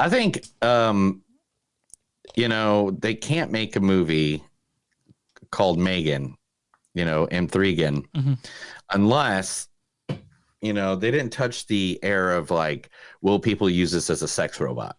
I think, they can't make a movie called M3GAN, M3GAN, unless, they didn't touch the air of like, will people use this as a sex robot?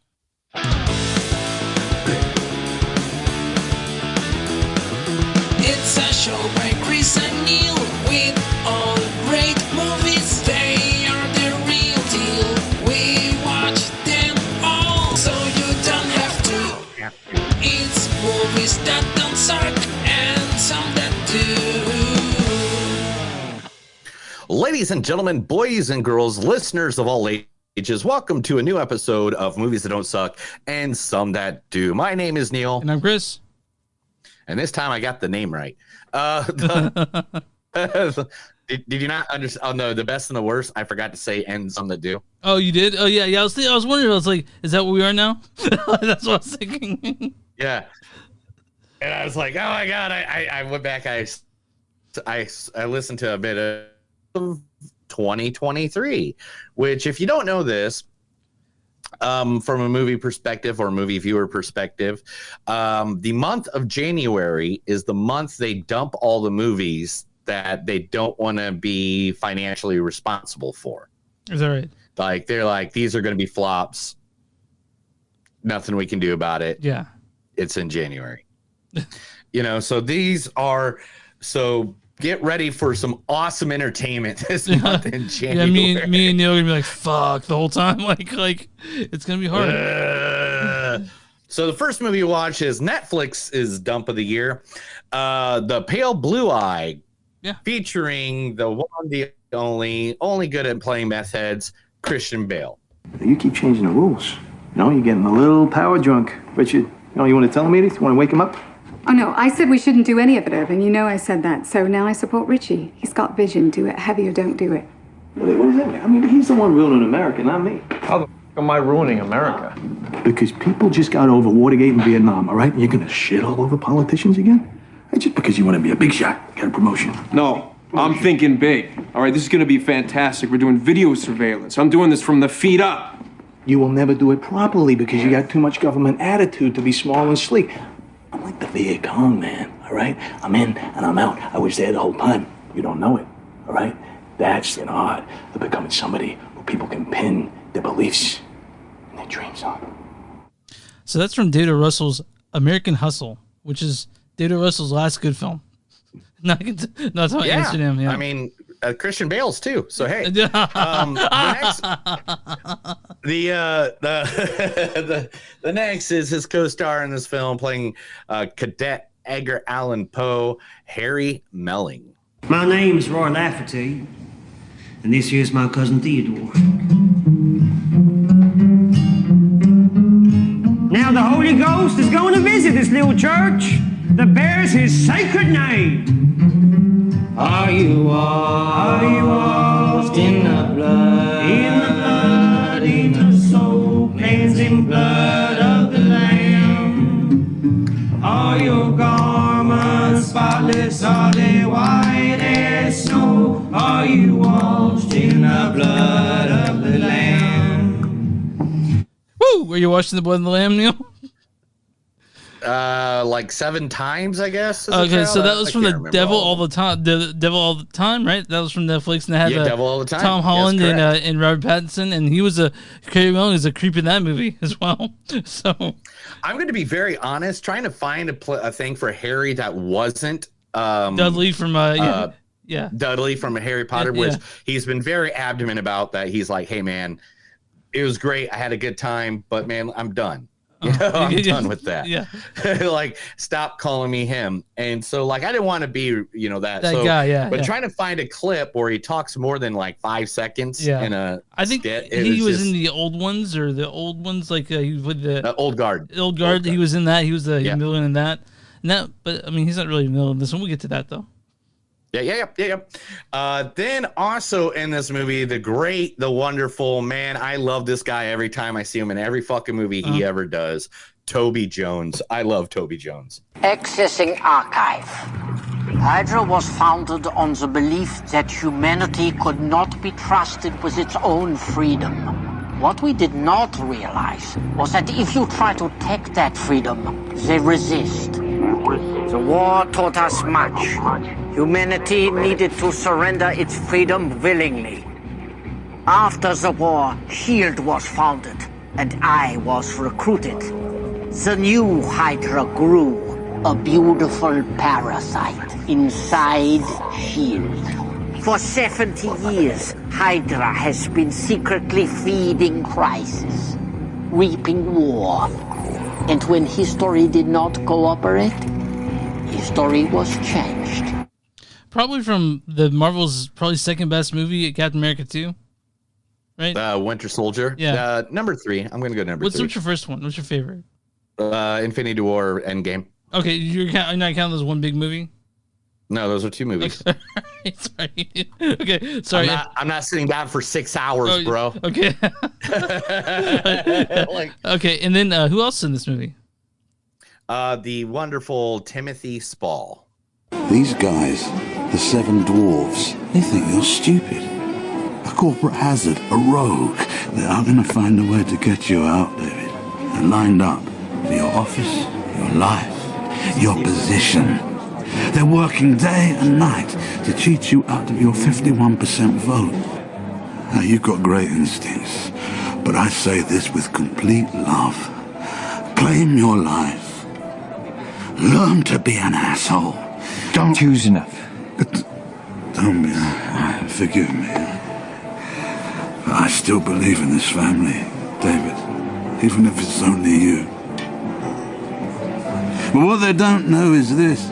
It's a show by Chris and Neil with all great movies. They are the real deal. We watch them all, so you don't have to. It's movies that don't suck and some that do. Ladies and gentlemen, boys and girls, listeners of all ages, welcome to a new episode of Movies That Don't Suck and Some That Do. My name is Neil. And I'm Chris. And this time I got the name right. Did you not understand? Oh, no, the best and the worst. I forgot to say and some that do. Oh, you did? Oh, yeah. I was wondering. I was like, is that what we are now? That's what I was thinking. Yeah. And I was like, oh, my God. I went back. I listened to a bit of 2023, which, if you don't know this, from a movie perspective or movie viewer perspective, the month of January is the month they dump all the movies that they don't want to be financially responsible for. Is that right? Like, they're like, these are going to be flops. Nothing we can do about it. Yeah. It's in January. So these are, so get ready for some awesome entertainment this month in January. Yeah, me and Neil are gonna be like, fuck the whole time. Like it's gonna be hard. So the first movie you watch is Netflix's dump of the year, The Pale Blue Eye, featuring the one, the only good at playing meth heads, Christian Bale. You keep changing the rules. You're getting a little power drunk. Richard, you want to tell him anything? You want to wake him up? Oh, no, I said we shouldn't do any of it, Irving. I said that. So now I support Richie. He's got vision. Do it heavy or don't do it. What does that mean? I mean, he's the one ruining America, not me. How the f*** am I ruining America? Because people just got over Watergate and Vietnam, all right? And you're going to shit all over politicians again? Just because you want to be a big shot, get a promotion. No, I'm thinking big. All right, this is going to be fantastic. We're doing video surveillance. I'm doing this from the feet up. You will never do it properly because you got too much government attitude to be small and sleek. I'm like the Viet Cong, man, all right? I'm in and I'm out. I was there the whole time. You don't know it, all right? That's an art of becoming somebody who people can pin their beliefs and their dreams on. So that's from David Russell's American Hustle, which is David Russell's last good film. Not talking Amsterdam. Yeah, I mean, Christian Bale's too. So hey, the next is his co-star in this film, playing Cadet Edgar Allan Poe, Harry Melling. My name's Roy Lafferty, and this here's my cousin Theodore. Now the Holy Ghost is going to visit this little church that bears his sacred name. Are you washed in the blood, in the soul cleansing blood of the Lamb? Are your garments spotless, are they white as snow? Are you washed in the blood of the Lamb? Woo! Were you watching the blood of the Lamb, Neil? Like 7 times, I guess. Okay, so that was from The Devil All the Time. The Devil All the Time, right? That was from Netflix, and they had Devil All the Time. Tom Holland and Robert Pattinson, and he was Harry Melling is a creep in that movie as well. So I'm going to be very honest, trying to find a thing for Harry that wasn't Dudley from Dudley from Harry Potter, which he's been very adamant about that. He's like, hey man, it was great, I had a good time, but man, I'm done. I'm done with that. Yeah. Like, stop calling me him. And so, like, I didn't want to be, that guy. But trying to find a clip where he talks more than like 5 seconds in a I think skit, he was in the old ones, like he was with the Old Guard. Old Guard. He was in that. He was the villain in that. But I mean, he's not really a villain in this one. We'll get to that though. Yeah. Then also in this movie, the great, the wonderful, man, I love this guy every time I see him in every fucking movie he ever does. Toby Jones. I love Toby Jones. Accessing archive. Hydra was founded on the belief that humanity could not be trusted with its own freedom. What we did not realize was that if you try to take that freedom, they resist. The war taught us much. Humanity needed to surrender its freedom willingly. After the war, S.H.I.E.L.D. was founded, and I was recruited. The new Hydra grew, a beautiful parasite inside S.H.I.E.L.D. For 70 years, Hydra has been secretly feeding crisis, reaping war. And when history did not cooperate, history was changed. Probably from the Marvel's second best movie, Captain America 2. Right? Winter Soldier. Yeah. Number 3. I'm going to go number 3. What's your first one? What's your favorite? Infinity War Endgame. Okay, you're not counting as one big movie? No, those are 2 movies. Okay. Sorry. Okay, sorry. I'm not sitting down for 6 hours, bro. Okay. Okay, and then who else is in this movie? The wonderful Timothy Spall. These guys, the 7 dwarves, they think you're stupid. A corporate hazard, a rogue. They are going to find a way to get you out, David. They're lined up for your office, your life, your position. They're working day and night to cheat you out of your 51% vote. Now, you've got great instincts, but I say this with complete love. Claim your life. Learn to be an asshole. Don't choose enough. Don't be. Forgive me. I still believe in this family, David, even if it's only you. But what they don't know is this.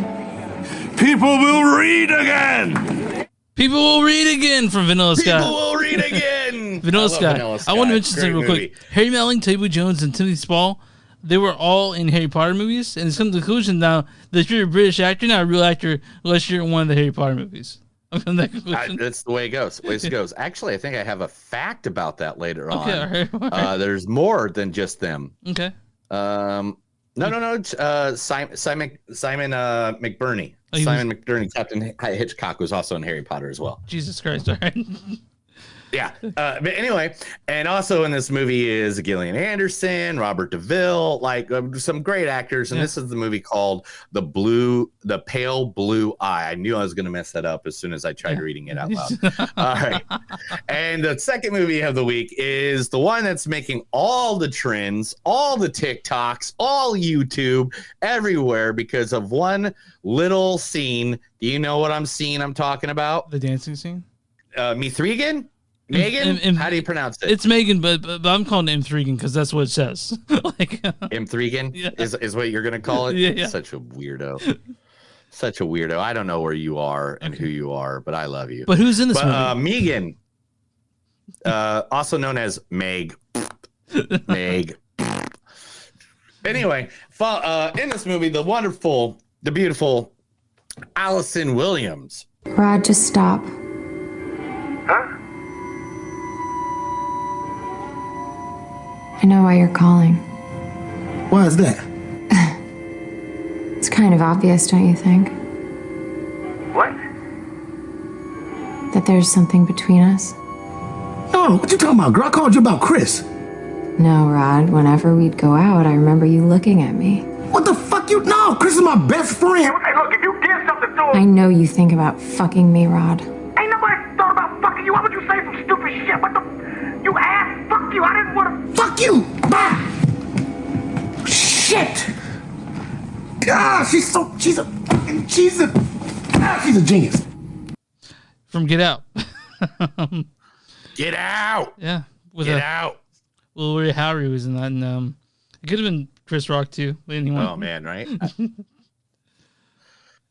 People will read again! People will read again from Vanilla Sky. People will read again! Vanilla Sky. I want to mention something real movie. quick. Harry Melling, Toby Jones, and Timothy Spall, they were all in Harry Potter movies, and it's come to the conclusion now that if you're a British actor, not a real actor, unless you're in one of the Harry Potter movies. I'm coming to that conclusion. That's the way it goes. Actually, I think I have a fact about that later on. Okay, all right. There's more than just them. Okay. No. Simon McBurney. Simon McBurney, Captain Hitchcock, was also in Harry Potter as well. Jesus Christ! All right. Yeah. But anyway, and also in this movie is Gillian Anderson, Robert DeVille, some great actors. And this is the movie called The Pale Blue Eye. I knew I was going to mess that up as soon as I tried reading it out loud. All right. And the second movie of the week is the one that's making all the trends, all the TikToks, all YouTube, everywhere because of one little scene. Do you know what I'm talking about? The dancing scene? M3GAN? Megan? How do you pronounce it? It's Megan, but I'm calling it M3GAN because that's what it says. M3GAN is what you're going to call it? Yeah. Such a weirdo. Such a weirdo. I don't know where you are and who you are, but I love you. But who's in this movie? Megan, also known as Meg. Meg. Anyway, in this movie, the beautiful Allison Williams. Rod, just stop. Huh? I know why you're calling. Why is that? It's kind of obvious, don't you think? What? That there's something between us? No, what you talking about, girl? I called you about Chris. No, Rod. Whenever we'd go out, I remember you looking at me. What the fuck you know? Chris is my best friend. Hey, look, if you did something to him... I know you think about fucking me, Rod. Ain't nobody thought about fucking you. Why would you say some stupid shit? What the... You ass? Fuck you. I didn't want to... Fuck you! Bye! Shit! God, she's a genius. From Get Out. Get out! Yeah. Get out! Well, Ray Howery was in that, and it could have been Chris Rock too. Anyway. Oh man, right?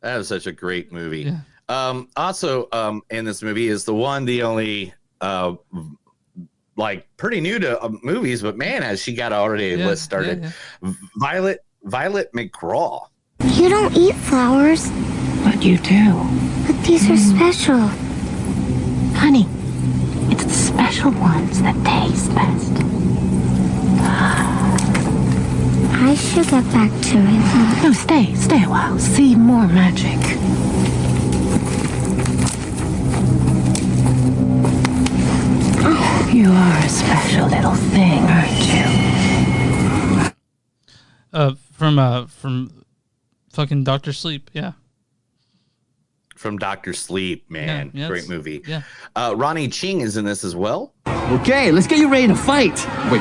That was such a great movie. Yeah. Also, in this movie is the only, pretty new to movies, but man, has she got already a list started. Yeah. Violet McGraw. You don't eat flowers. But you do. But these are special. Honey, it's the special ones that taste best. I should get back to it. No, stay a while. See more magic. You are a special little thing, aren't you? From fucking Doctor Sleep. Yeah. From Dr. Sleep, man. Yeah, Great movie. Yeah. Ronnie Ching is in this as well. Okay, let's get you ready to fight. Wait,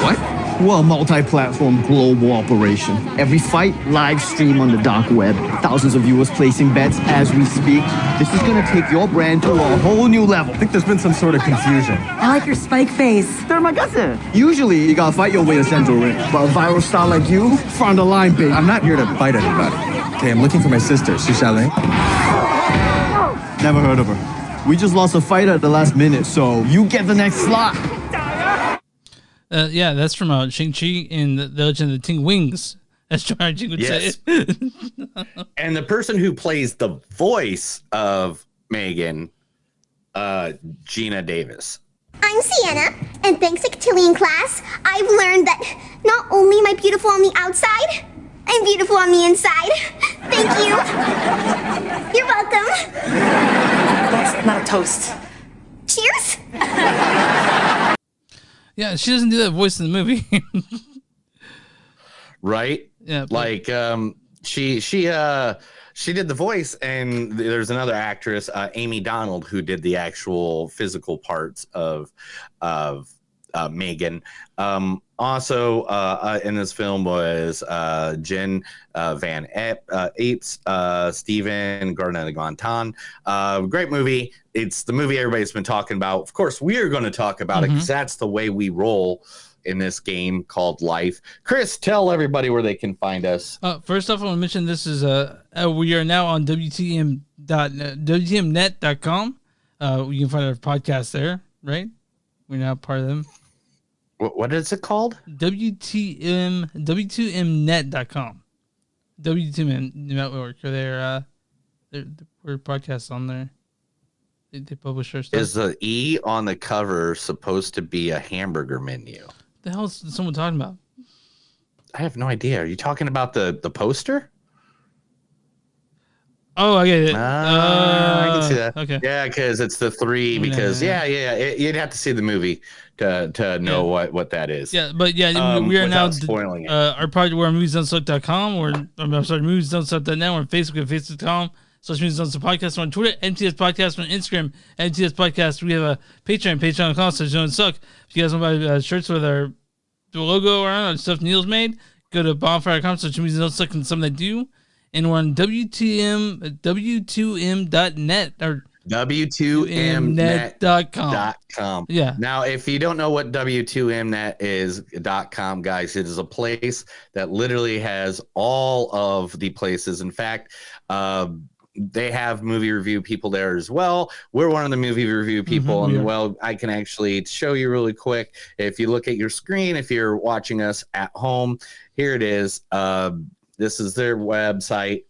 what? We're a multi-platform global operation. Every fight live stream on the dark web. Thousands of viewers placing bets as we speak. This is gonna take your brand to a whole new level. I think there's been some sort of confusion. I like your spike face. They're my cousin. Usually, you gotta fight your way to Central Ring. But a viral star like you, front of the line, baby. I'm not here to fight anybody. Okay, I'm looking for my sister, Sushalin. Never heard of her. We just lost a fighter at the last minute, so you get the next slot. Yeah, that's from Shang-Chi in the Legend of the Ting Wings, as Charlie Ching would say it. And the person who plays the voice of M3GAN, Gina Davis. I'm Sienna, and thanks to Cotillion class, I've learned that not only am I beautiful on the outside, I'm beautiful on the inside. Thank you. You're welcome. That's not a toast. Cheers. Yeah, she doesn't do that voice in the movie. Right? Yeah. Like she did the voice, and there's another actress, Amy Donald, who did the actual physical parts of M3GAN. Also in this film was Jen Van Apes, Stephen Garnet-Gontan. Great movie. It's the movie everybody's been talking about. Of course, we are going to talk about it because that's the way we roll in this game called life. Chris, tell everybody where they can find us. First off, I want to mention this is we are now on WTMnet.com. You can find our podcast there, right? We're now part of them. What is it called? W2mnet.com. W2M Network. We're podcasts on there. They publish our stuff. Is the E on the cover supposed to be a hamburger menu? The hell is someone talking about? I have no idea. Are you talking about the poster? Oh, I get it. I can see that. Okay. Yeah, because it's the 3. Because you'd have to see the movie to know what that is. Yeah, but we are now spoiling it. Our project. We're on moviesdonesuck.com. I'm sorry, moviesdonesuck.net. We're on Facebook at facebook.com. Social Media Don't Suck Podcast. We're on Twitter, MTS Podcast. We're on Instagram, MTS Podcast. We have a Patreon, patreon.com. So don't suck. If you guys want to buy shirts with our logo around stuff Neil's made, go to bonfire.com. Social Media Don't Suck and some that do. And we're on W2M.net or W2Mnet.com. Yeah. Now, if you don't know what W2Mnet is .com, guys, it is a place that literally has all of the places. In fact, they have movie review people there as well. We're one of the movie review people. And well, I can actually show you really quick. If you look at your screen, if you're watching us at home, here it is. This is their website.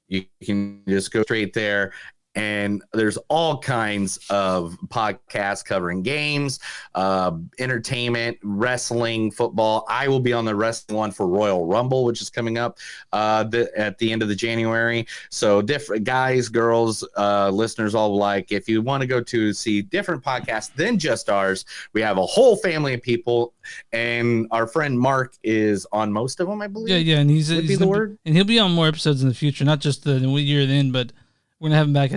You can just go straight there. And there's all kinds of podcasts covering games, entertainment, wrestling, football. I will be on the wrestling one for Royal Rumble, which is coming up at the end of the January. So different guys, girls, listeners all alike. If you want to go to see different podcasts than just ours, we have a whole family of people. And our friend Mark is on most of them, I believe. Yeah, and he's the word. And he'll be on more episodes in the future, not just the year then, but we're gonna have him back.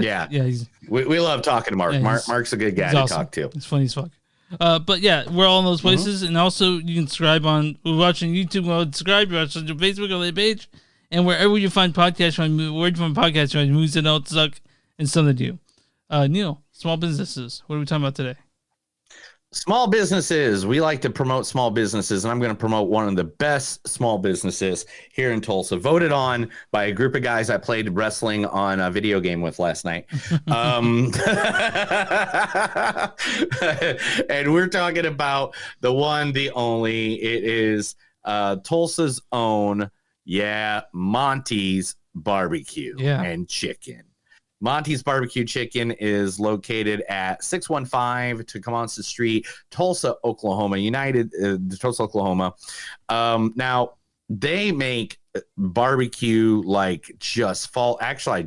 We love talking to Mark. Yeah, Mark's a good guy awesome. to talk to. It's funny as fuck. But yeah, we're all in those places, and also you can subscribe on. We're watching YouTube. Well, subscribe. You're watching on Facebook on the page, and wherever you find podcasts, wherever you find podcasts, movies that don't suck and some that do. Neil, small businesses. What are we talking about today? Small businesses. We like to promote small businesses, and I'm going to promote one of the best small businesses here in Tulsa, voted on by a group of guys I played wrestling on a video game with last night. And we're talking about the one, the only. It is Tulsa's own, Monty's Barbecue and Chicken. Monty's Barbecue Chicken is located at 615 Tecumseh Street, Tulsa, Oklahoma, Tulsa, Oklahoma. Now, they make barbecue like just fall. Actually,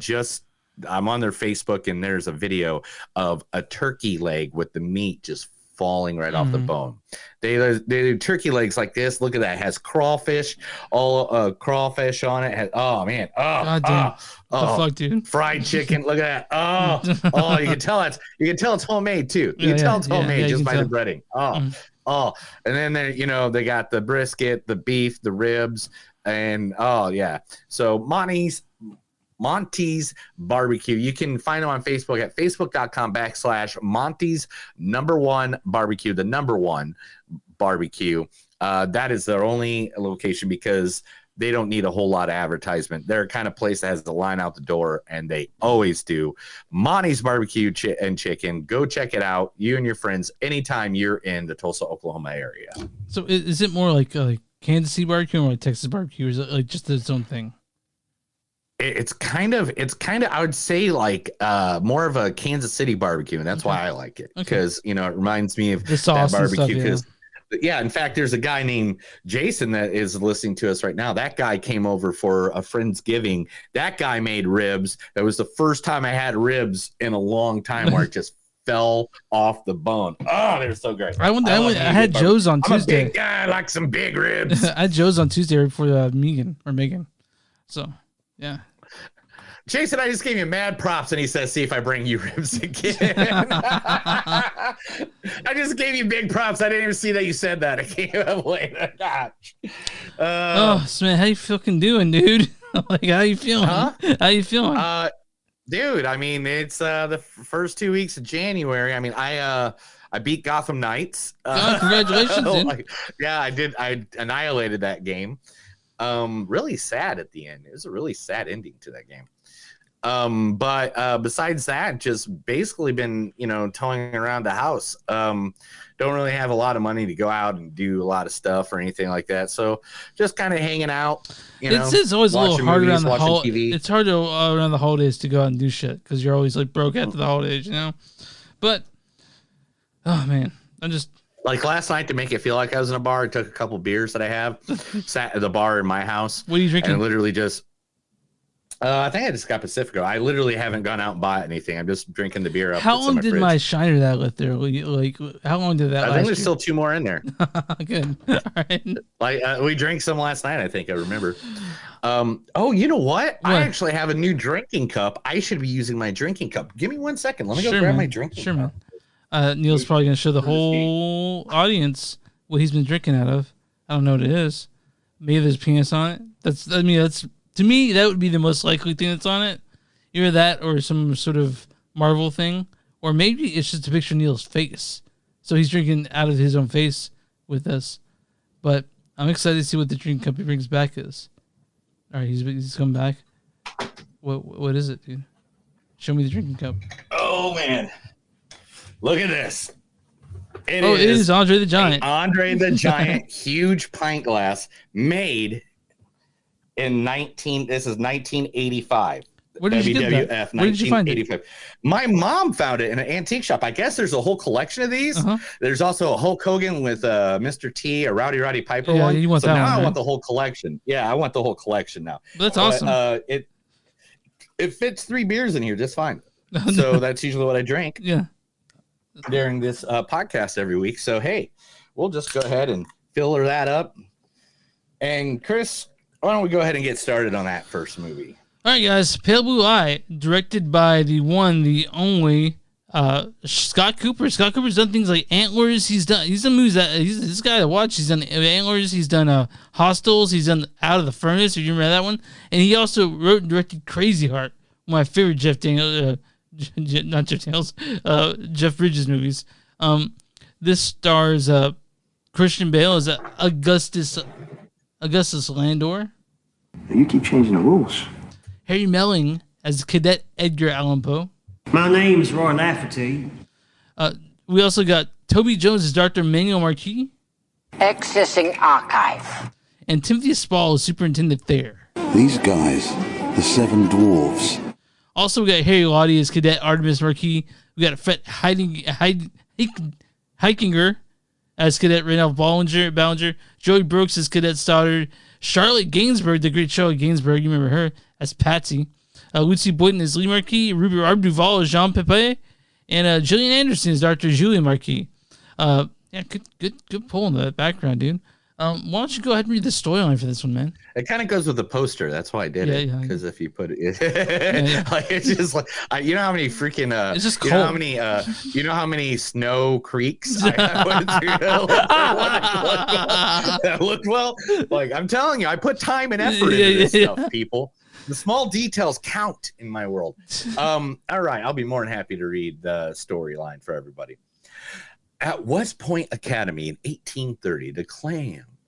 I'm on their Facebook, and there's a video of a turkey leg with the meat just falling right off the bone. They do turkey legs like this. Look at that. It has crawfish, all crawfish on it. Oh man. God damn. The fuck, dude? Fried chicken. Look at that. Oh, you can tell it's homemade too. You can tell it's homemade just by the breading. And then they got the brisket, the beef, the ribs, and so Monty's Barbecue. You can find them on Facebook at facebook.com/Monty's #1 barbecue, the #1 barbecue. That is their only location because they don't need a whole lot of advertisement. They're a kind of place that has the line out the door, and they always do. Monty's Barbecue and Chicken. Go check it out. You and your friends anytime you're in the Tulsa, Oklahoma area. So is it more like Kansas City barbecue or like Texas barbecue? Or is it like just its own thing? It's kind of I would say like more of a Kansas City barbecue, and that's why I like it because it reminds me of the sauce that barbecue. Because in fact, there's a guy named Jason that is listening to us right now. That guy came over for a Friendsgiving. That guy made ribs. That was the first time I had ribs in a long time where it just fell off the bone. Oh, they're so great. I had Joe's on Tuesday. I'm a big guy. I like some big ribs. I had Joe's on Tuesday for Megan. So, yeah. Jason, I just gave you mad props, and he says, see if I bring you ribs again. I just gave you big props. I didn't even see that you said that. I came up later. Man, how you fucking doing, dude? Like, how you feeling? Huh? How you feeling? Dude, I mean, it's the first 2 weeks of January. I mean, I beat Gotham Knights. Congratulations, dude. I did. I annihilated that game. Really sad at the end. It was a really sad ending to that game. But besides that, just basically been, towing around the house. Don't really have a lot of money to go out and do a lot of stuff or anything like that. So just kind of hanging out. It's always a little hard around the holidays. It's hard around the holidays to go out and do shit because you're always like broke after the holidays, But oh man, I'm just. Like last night, to make it feel like I was in a bar, I took a couple beers that I have, sat at the bar in my house. What are you drinking? And literally just, I think I just got Pacifico. I literally haven't gone out and bought anything. I'm just drinking the beer up. How long did my Shiner that left there? Like, how long did that last? I think there's still 2 more in there. Good. All right. Like, we drank some last night, I think. I remember. You know what? I actually have a new drinking cup. I should be using my drinking cup. Give me 1 second. Let me go grab my drinking cup. Man. Neil's probably going to show the whole audience what he's been drinking out of. I don't know what it is. Maybe there's penis on it. That's to me, that would be the most likely thing that's on it. Either that or some sort of Marvel thing. Or maybe it's just a picture of Neil's face. So he's drinking out of his own face with us. But I'm excited to see what the drinking cup he brings back is. All right, he's coming back. What is it, dude? Show me the drinking cup. Oh, man. Look at this. It is Andre the Giant. Andre the Giant huge pint glass made in 1985. Where did you get that? Where did you find it? My mom found it in an antique shop. I guess there's a whole collection of these. There's also a Hulk Hogan with Mr. T, a Rowdy Roddy Piper one. You want so that now one, I want the whole collection. Yeah, I want the whole collection now. That's awesome. It fits 3 beers in here just fine. So that's usually what I drink. Yeah. During this podcast every week. So, hey, we'll just go ahead and filler that up. And Chris, why don't we go ahead and get started on that first movie? All right, guys. Pale Blue Eye, directed by the one, the only Scott Cooper. Scott Cooper's done things like Antlers. He's done movies that he's this guy to watch. He's done Antlers. He's done Hostels. He's done Out of the Furnace. If you remember that one, and he also wrote and directed Crazy Heart, one of my favorite Jeff Daniels. Not Jeff Daniels, Jeff Bridges movies. This stars Christian Bale as Augustus Landor. You keep changing the rules. Harry Melling as Cadet Edgar Allan Poe. My name's Roy Lafferty. We also got Toby Jones as Dr. Manuel Marquis. Accessing archive. And Timothy Spall as Superintendent Thayer. These guys, the 7 dwarves. Also, we got Harry Lottie as Cadet Artemis Marquis. We got Fred Heikinger as Cadet Randolph Ballinger. Joey Brooks as Cadet Stoddard. Charlotte Gainsbourg, the great Charlotte Gainsbourg, you remember her, as Patsy. Lucy Boynton as Lee Marquis. Ruby Duval as Jean Pepe. And Gillian Anderson as Dr. Julie Marquis. Yeah, good pull in the background, dude. Why don't you go ahead and read the storyline for this one, man? It kind of goes with the poster. That's why I did it. Because if you put it, like it's just like you know how many freaking it's just you know how many you know how many snow creeks I went through that looked well. Like I'm telling you, I put time and effort into this stuff, people. The small details count in my world. All right, I'll be more than happy to read the storyline for everybody. At West Point Academy in 1830,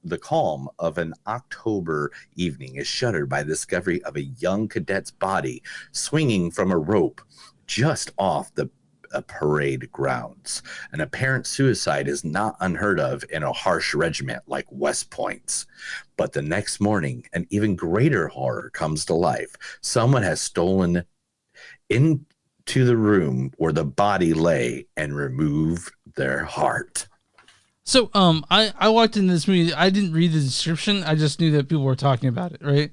the calm of an October evening is shuttered by the discovery of a young cadet's body swinging from a rope just off the parade grounds. An apparent suicide is not unheard of in a harsh regiment like West Point's. But the next morning, an even greater horror comes to life. Someone has stolen into the room where the body lay and removed their heart. So I walked in this movie. I didn't read the description. I just knew that people were talking about it, right?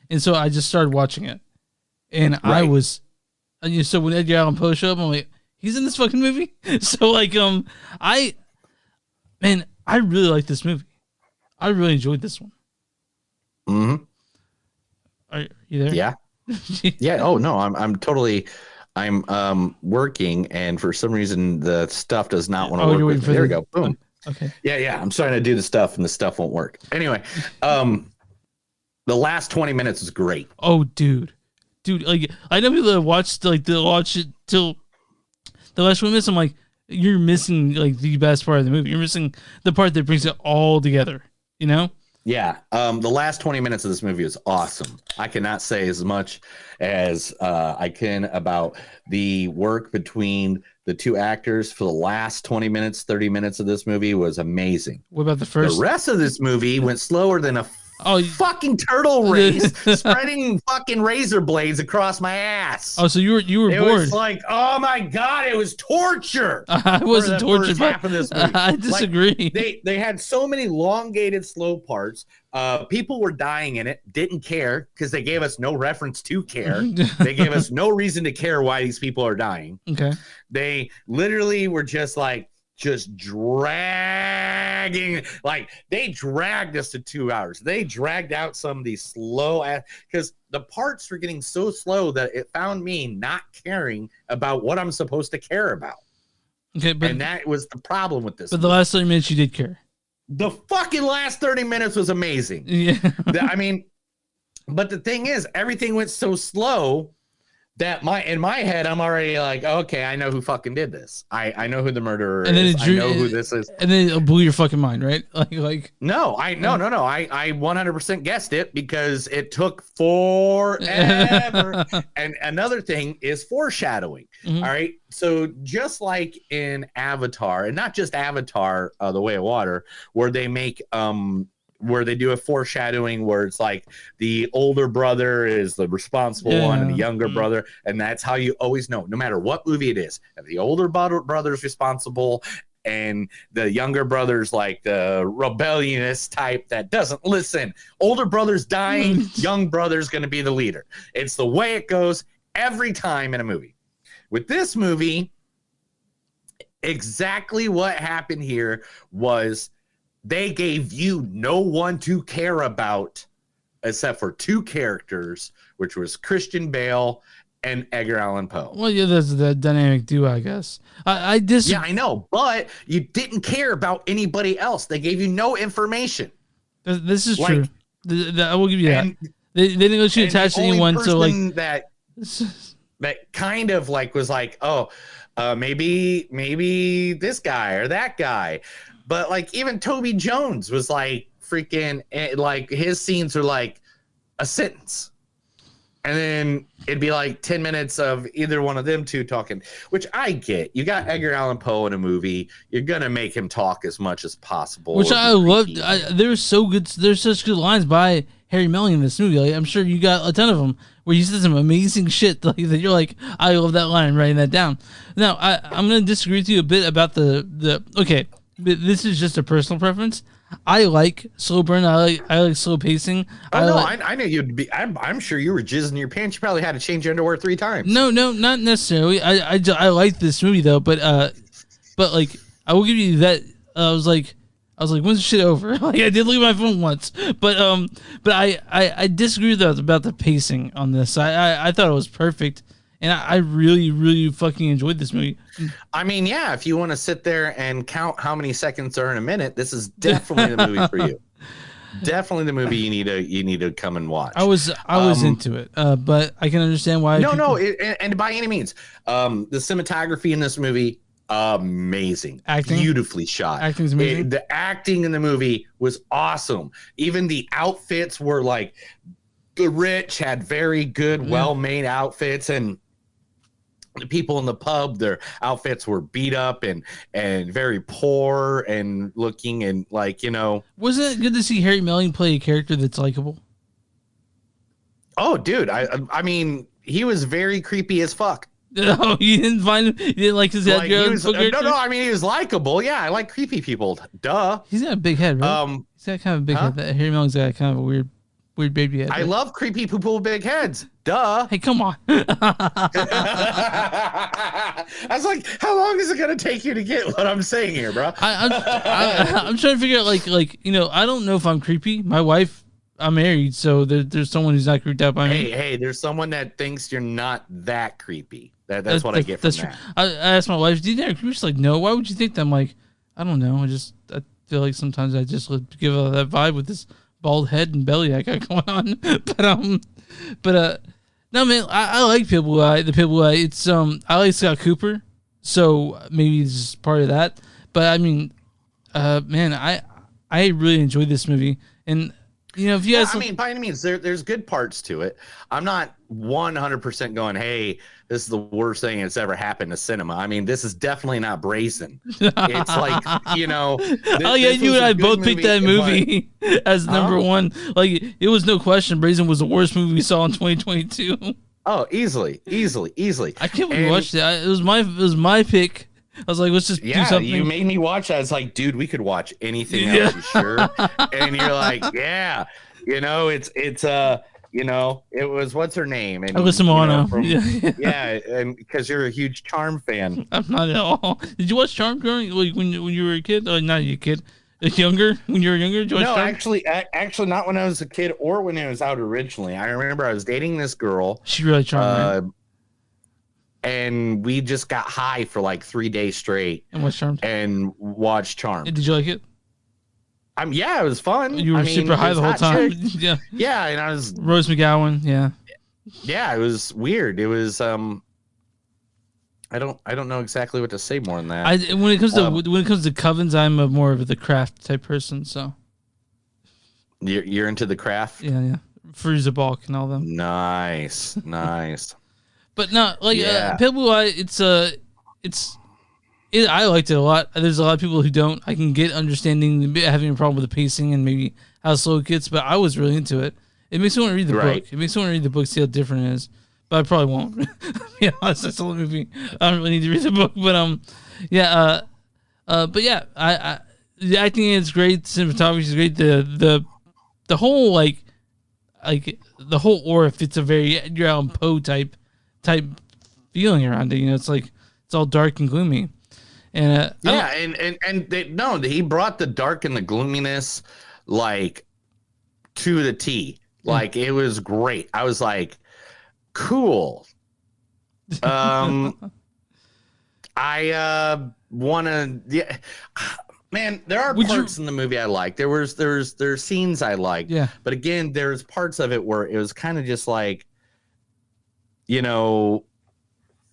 And so I just started watching it. And I was, so when Edgar Allan Poe showed up, I'm like, he's in this fucking movie? So like, I really like this movie. I really enjoyed this one. Mm-hmm. Are you there? Yeah. Yeah. Oh no, I'm totally, I'm working, and for some reason the stuff does not want to work with me. There we go. Boom. Okay. Yeah. I'm starting to do the stuff and the stuff won't work. Anyway, the last 20 minutes is great. Oh, dude, like I know people that watched they'll watch it till the last 20 minutes. I'm like, you're missing like the best part of the movie. You're missing the part that brings it all together. You know? Yeah. The last 20 minutes of this movie is awesome. I cannot say as much as I can about the work between the two actors for the last 20 minutes, 30 minutes of this movie was amazing. What about the first? The rest of this movie went slower than a fucking turtle race, spreading fucking razor blades across my ass. Oh, so you were bored. It was like, oh my God, it was torture. I wasn't tortured. Half of this movie. I disagree. Like, they had so many elongated, slow parts. People were dying in it, didn't care because they gave us no reference to care. They gave us no reason to care why these people are dying. Okay. They literally were just dragging, like they dragged us to 2 hours. They dragged out some of these slow ass, because the parts were getting so slow that it found me not caring about what I'm supposed to care about. Okay, and that was the problem with this. But the last 30 minutes you did care. The fucking last 30 minutes was amazing. Yeah. I mean, but the thing is, everything went so slow that in my head, I'm already like, okay, I know who fucking did this. I know who the murderer is. I know who this is. And then it blew your fucking mind, right? No. I 100% guessed it because it took forever. And another thing is foreshadowing. Mm-hmm. All right. So just like in Avatar, and not just Avatar, The Way of Water, where they make where they do a foreshadowing where it's like the older brother is the responsible one and the younger brother, and that's how you always know, no matter what movie it is, if the older brother's responsible and the younger brother's like the rebellionist type that doesn't listen. Older brother's dying, young brother's going to be the leader. It's the way it goes every time in a movie. With this movie, exactly what happened here was they gave you no one to care about except for two characters, which was Christian Bale and Edgar Allan Poe. Well, yeah, that's the dynamic duo, I guess. Yeah, I know, but you didn't care about anybody else. They gave you no information. This is true. I will give you that. They didn't let you attach to anyone, so like that kind of like was like, oh, maybe this guy or that guy. But like even Toby Jones was like freaking, like his scenes are like a sentence. And then it'd be like 10 minutes of either one of them two talking, which I get. You got Edgar Allan Poe in a movie. You're going to make him talk as much as possible. Which I loved. There's such good lines by Harry Mellings in this movie. Like, I'm sure you got a ton of them where he says some amazing shit like that. You're like, I love that line, writing that down. Now, I'm going to disagree with you a bit about okay. This is just a personal preference. I like slow burn. I like slow pacing. I know you'd be. I'm sure you were jizzing your pants. You probably had to change your underwear 3 times. No, not necessarily. I like this movie though, but like I will give you that. I was like, when's the shit over? Like, I did look at my phone once, but I disagree about the pacing on this. I thought it was perfect, and I really, really fucking enjoyed this movie. I mean, yeah, if you want to sit there and count how many seconds are in a minute, this is definitely the movie for you. Definitely the movie you need to come and watch. I was into it, but I can understand why. And by any means, the cinematography in this movie, amazing, acting, beautifully shot. Acting's amazing. The acting in the movie was awesome. Even the outfits were like, the rich had very good, well-made outfits, and the people in the pub, their outfits were beat up and very poor and looking, and like, you know. Wasn't it good to see Harry Melling play a character that's likable? Oh, dude, I mean, he was very creepy as fuck. No, you didn't find him. You didn't like his head. No. I mean, he was likable. Yeah, I like creepy people. Duh. He's got a big head, right? He's got kind of a big head. That Harry Melling's got kind of a weird baby head. I love creepy people with big heads. Duh. Hey, come on. I was like, how long is it gonna take you to get what I'm saying here, bro? I'm trying to figure out, like, you know, I don't know if I'm creepy. My wife, I'm married, so there's someone who's not creeped out by me. Hey, there's someone that thinks you're not that creepy. That's what I get from that. I asked my wife, do you think I'm creepy? She's like, no. Why would you think that? I'm like, I don't know. I feel like sometimes I just give that vibe with this bald head and belly I got going on. but no, man, I like Pitbull Eye. The Pitbull Eye. It's I like Scott Cooper, so maybe it's just part of that. But I mean, man, I really enjoyed this movie, and you know, if you guys, I mean, by any means, there's good parts to it. I'm not 100% going, hey, this is the worst thing that's ever happened to cinema. I mean, this is definitely not Brazen. It's like, you know. You and I both picked that movie as number one. Like, it was no question. Brazen was the worst movie we saw in 2022. Oh, easily. I can't believe we watched it. It was my pick. I was like, let's just do something. You made me watch that. I was like, dude, we could watch anything else, you sure? And you're like, yeah, you know, it's you know, it was, what's her name? And Alyssa Milano. Yeah, and because you're a huge Charm fan. I'm not at all. Did you watch Charm growing, like, when you were a kid? Oh, not a kid. Younger? When you were younger? Did you watch Charm? Actually, not when I was a kid or when it was out originally. I remember I was dating this girl. She really charmed me. And we just got high for like 3 days straight. And watched Charmed? And watched Charmed. Did you like it? Yeah, it was fun. You were super high the whole time. Yeah. Yeah, and I was Rose McGowan. Yeah. Yeah, it was weird. It was I don't know exactly what to say more than that. When it comes to covens, I'm more of the craft type person. So you're into the craft. Yeah. Frieza Balk and all them. Nice. But no, like Pitbull Eye, I liked it a lot. There's a lot of people who don't. I can get understanding having a problem with the pacing and maybe how slow it gets, but I was really into it. It makes me want to read the book. It makes me want to read the book, see how different it is. But I probably won't. Yeah, honest, that's the whole movie. I don't really need to read the book, but but yeah, the acting is great. Cinematography is great. The whole like the whole aura fits a very Edgar Allan Poe type feeling around it. You know, it's like it's all dark and gloomy. And he brought the dark and the gloominess like to the T. Like it was great. I was like, cool. I wanna man, there are parts in the movie I like. There's scenes I liked. Yeah. But again, there's parts of it where it was kind of just like, you know,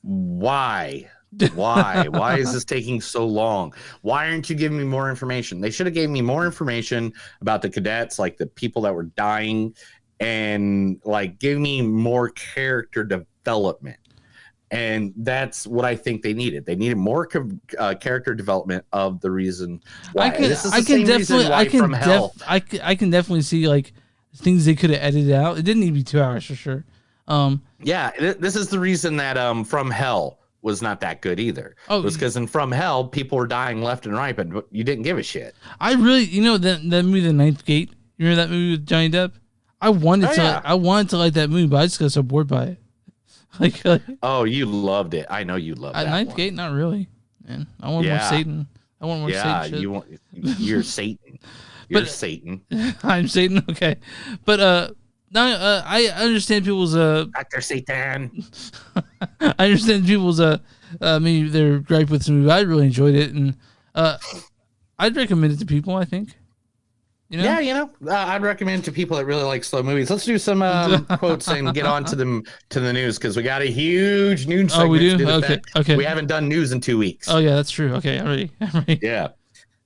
why is this taking so long? Why aren't you giving me more information? They should have gave me more information about the cadets, like the people that were dying, and like give me more character development. And that's what I think they needed. They needed more character development of the reason why. I can definitely see like things they could have edited out. It didn't need to be 2 hours for sure. Yeah, this is the reason that From Hell was not that good either. It was because in From Hell, people were dying left and right, but you didn't give a shit. I really, you know, that movie, The Ninth Gate. You remember that movie with Johnny Depp? I wanted to like that movie, but I just got so bored by it. Like, oh, you loved it. I know you loved it. Ninth Gate, not really. Man, I want more Satan. I want more Yeah, Satan shit. you're Satan. You're Satan. I'm Satan. Okay, but now I understand people's Dr. Satan. I understand people's maybe their gripe with the movie. I really enjoyed it, and I'd recommend it to people. I think. You know? Yeah, I'd recommend to people that really like slow movies. Let's do some quotes and get on to the news because we got a huge news segment. Oh, we do? To Okay, okay. We haven't done news in 2 weeks. Oh yeah, that's true. Okay, I'm ready. Yeah.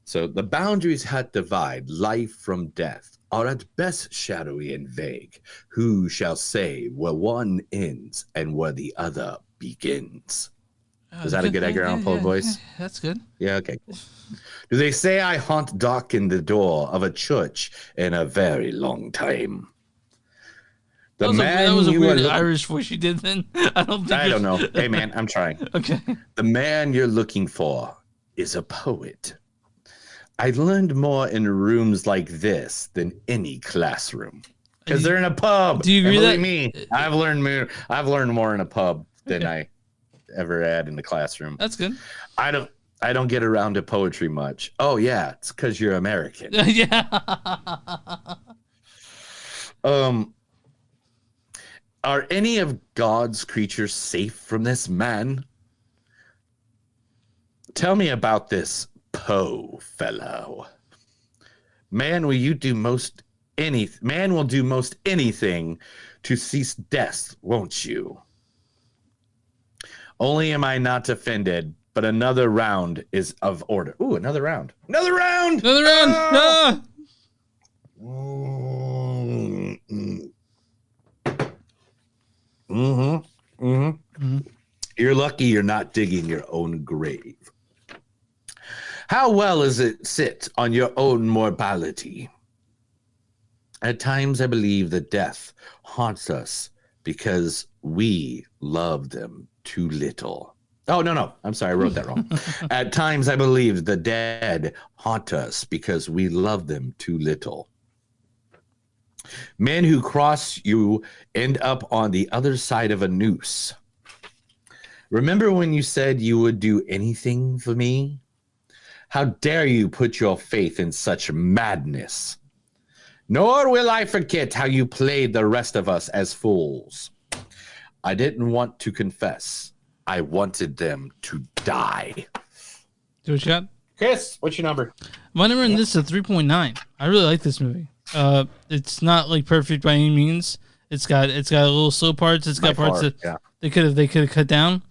So the boundaries that divide life from death are at best shadowy and vague. Who shall say where one ends and where the other begins? Is that a good Edgar Allan Poe voice? Yeah, that's good. Yeah, okay, cool. Do they say I haunt darken the door of a church in a very long time? That was a weird Irish voice you did then. I don't know. Hey, man, I'm trying. Okay. The man you're looking for is a poet. I learned more in rooms like this than any classroom. Because they're in a pub. Do you agree believe that? me, I've learned more in a pub than I ever had in the classroom. That's good. I don't get around to poetry much. Oh yeah, it's because you're American. Yeah. Are any of God's creatures safe from this man? Tell me about this Poe fellow. Man will do most anything to cease death, won't you? Only am I not offended, but another round is of order. Ooh, another round. Another round! Another round! Ah! You're lucky you're not digging your own grave. How well does it sit on your own mortality? At times I believe that death haunts us because we love them too little. Oh, no. I'm sorry. I wrote that wrong. At times I believe the dead haunt us because we love them too little. Men who cross you end up on the other side of a noose. Remember when you said you would do anything for me? How dare you put your faith in such madness? Nor will I forget how you played the rest of us as fools. I didn't want to confess. I wanted them to die. Do what you got? Chris, what's your number? My number in this is a 3.9. I really like this movie. It's not like perfect by any means. It's got a little slow parts. It's got parts that they could have cut down.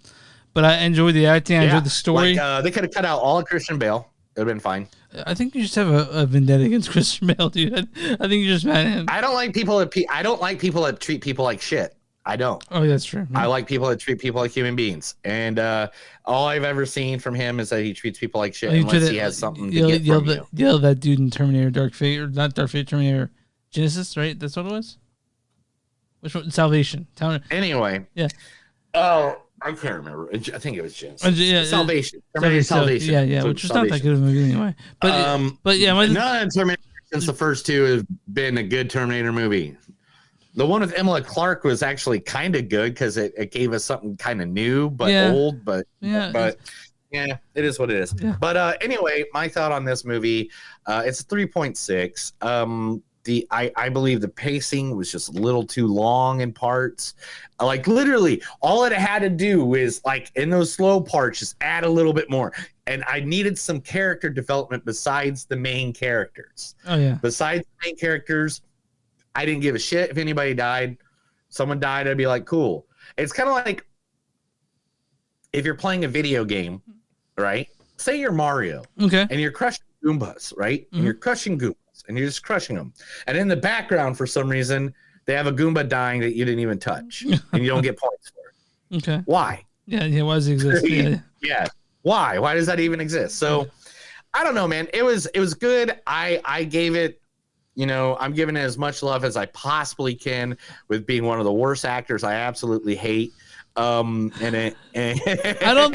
But I enjoyed the acting. I enjoyed the story. Like, they could have cut out all of Christian Bale. It would have been fine. I think you just have a vendetta against Christian Bale, dude. I think you're just mad at him. I don't like people that treat people like shit. I don't. Oh, that's true. I like people that treat people like human beings. And all I've ever seen from him is that he treats people like shit unless he has something to get from you. Yell that dude in Terminator Dark Fate, or not Dark Fate, Terminator Genesis, right? That's what it was? Which one? Salvation. Anyway. Yeah. Oh, I can't remember. I think it was Genesis. Yeah, Salvation. Salvation. Yeah, which was not that good of a movie anyway. But yeah, none of Terminator since the first two has been a good Terminator movie. The one with Emilia Clarke was actually kind of good because it gave us something kind of new but old. But it is what it is. Yeah. But anyway, my thought on this movie, it's a 3.6. I believe the pacing was just a little too long in parts. Like literally, all it had to do is like in those slow parts, just add a little bit more. And I needed some character development besides the main characters. Oh yeah. Besides the main characters, I didn't give a shit if anybody died. Someone died, I'd be like, cool. It's kind of like if you're playing a video game, right? Say you're Mario, okay, and you're crushing Goombas, right? And you're crushing Goombas. And you're just crushing them. And in the background, for some reason, they have a Goomba dying that you didn't even touch. And you don't get points for it. Okay. Why? Yeah, why does it exist? Yeah. Why? Why does that even exist? So, I don't know, man. It was good. I gave it, I'm giving it as much love as I possibly can with being one of the worst actors I absolutely hate. I don't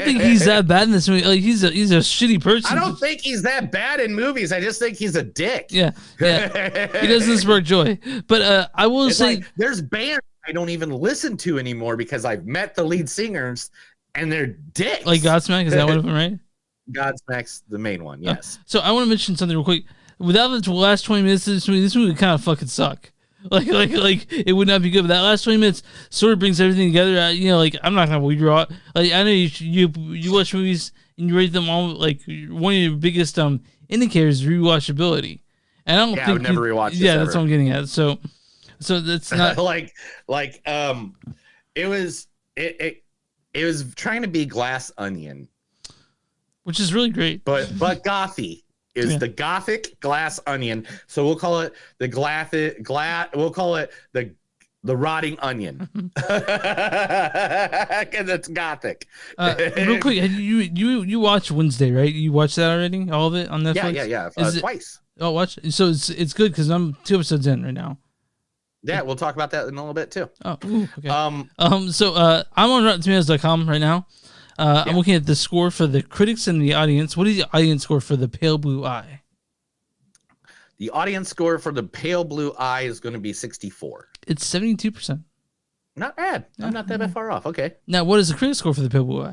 think he's that bad in this movie. Like he's a shitty person. I don't think he's that bad in movies. I just think he's a dick. Yeah. He doesn't spark joy. But I will say, like, there's bands I don't even listen to anymore because I've met the lead singers and they're dicks. Like Godsmack, is that one of them, right? Godsmack's the main one. Yes. So I want to mention something real quick. Without the last 20 minutes of this movie would kind of fucking suck. Like it would not be good. But that last 20 minutes sort of brings everything together. You know, like I'm not gonna weed you out. Like I know you watch movies and you rate them all. Like one of your biggest indicators is rewatchability. And I don't think I would never rewatch this that's ever. what I'm getting at. So that's not it was trying to be Glass Onion, which is really great. But gothy is the gothic Glass Onion. So we'll call it the we'll call it the rotting onion. Because it's gothic. Real quick, you watched Wednesday, right? You watched that already? All of it on Netflix? Yeah. Twice. Oh, watch. So it's good because I'm 2 episodes in right now. Yeah, we'll talk about that in a little bit too. Oh, okay. So I'm on RottenTomatoes.com right now. I'm looking at the score for the critics and the audience. What is the audience score for The Pale Blue Eye? The audience score for The Pale Blue Eye is going to be 64. It's 72%. Not bad. I'm not that far off. Okay. Now, what is the critic score for The Pale Blue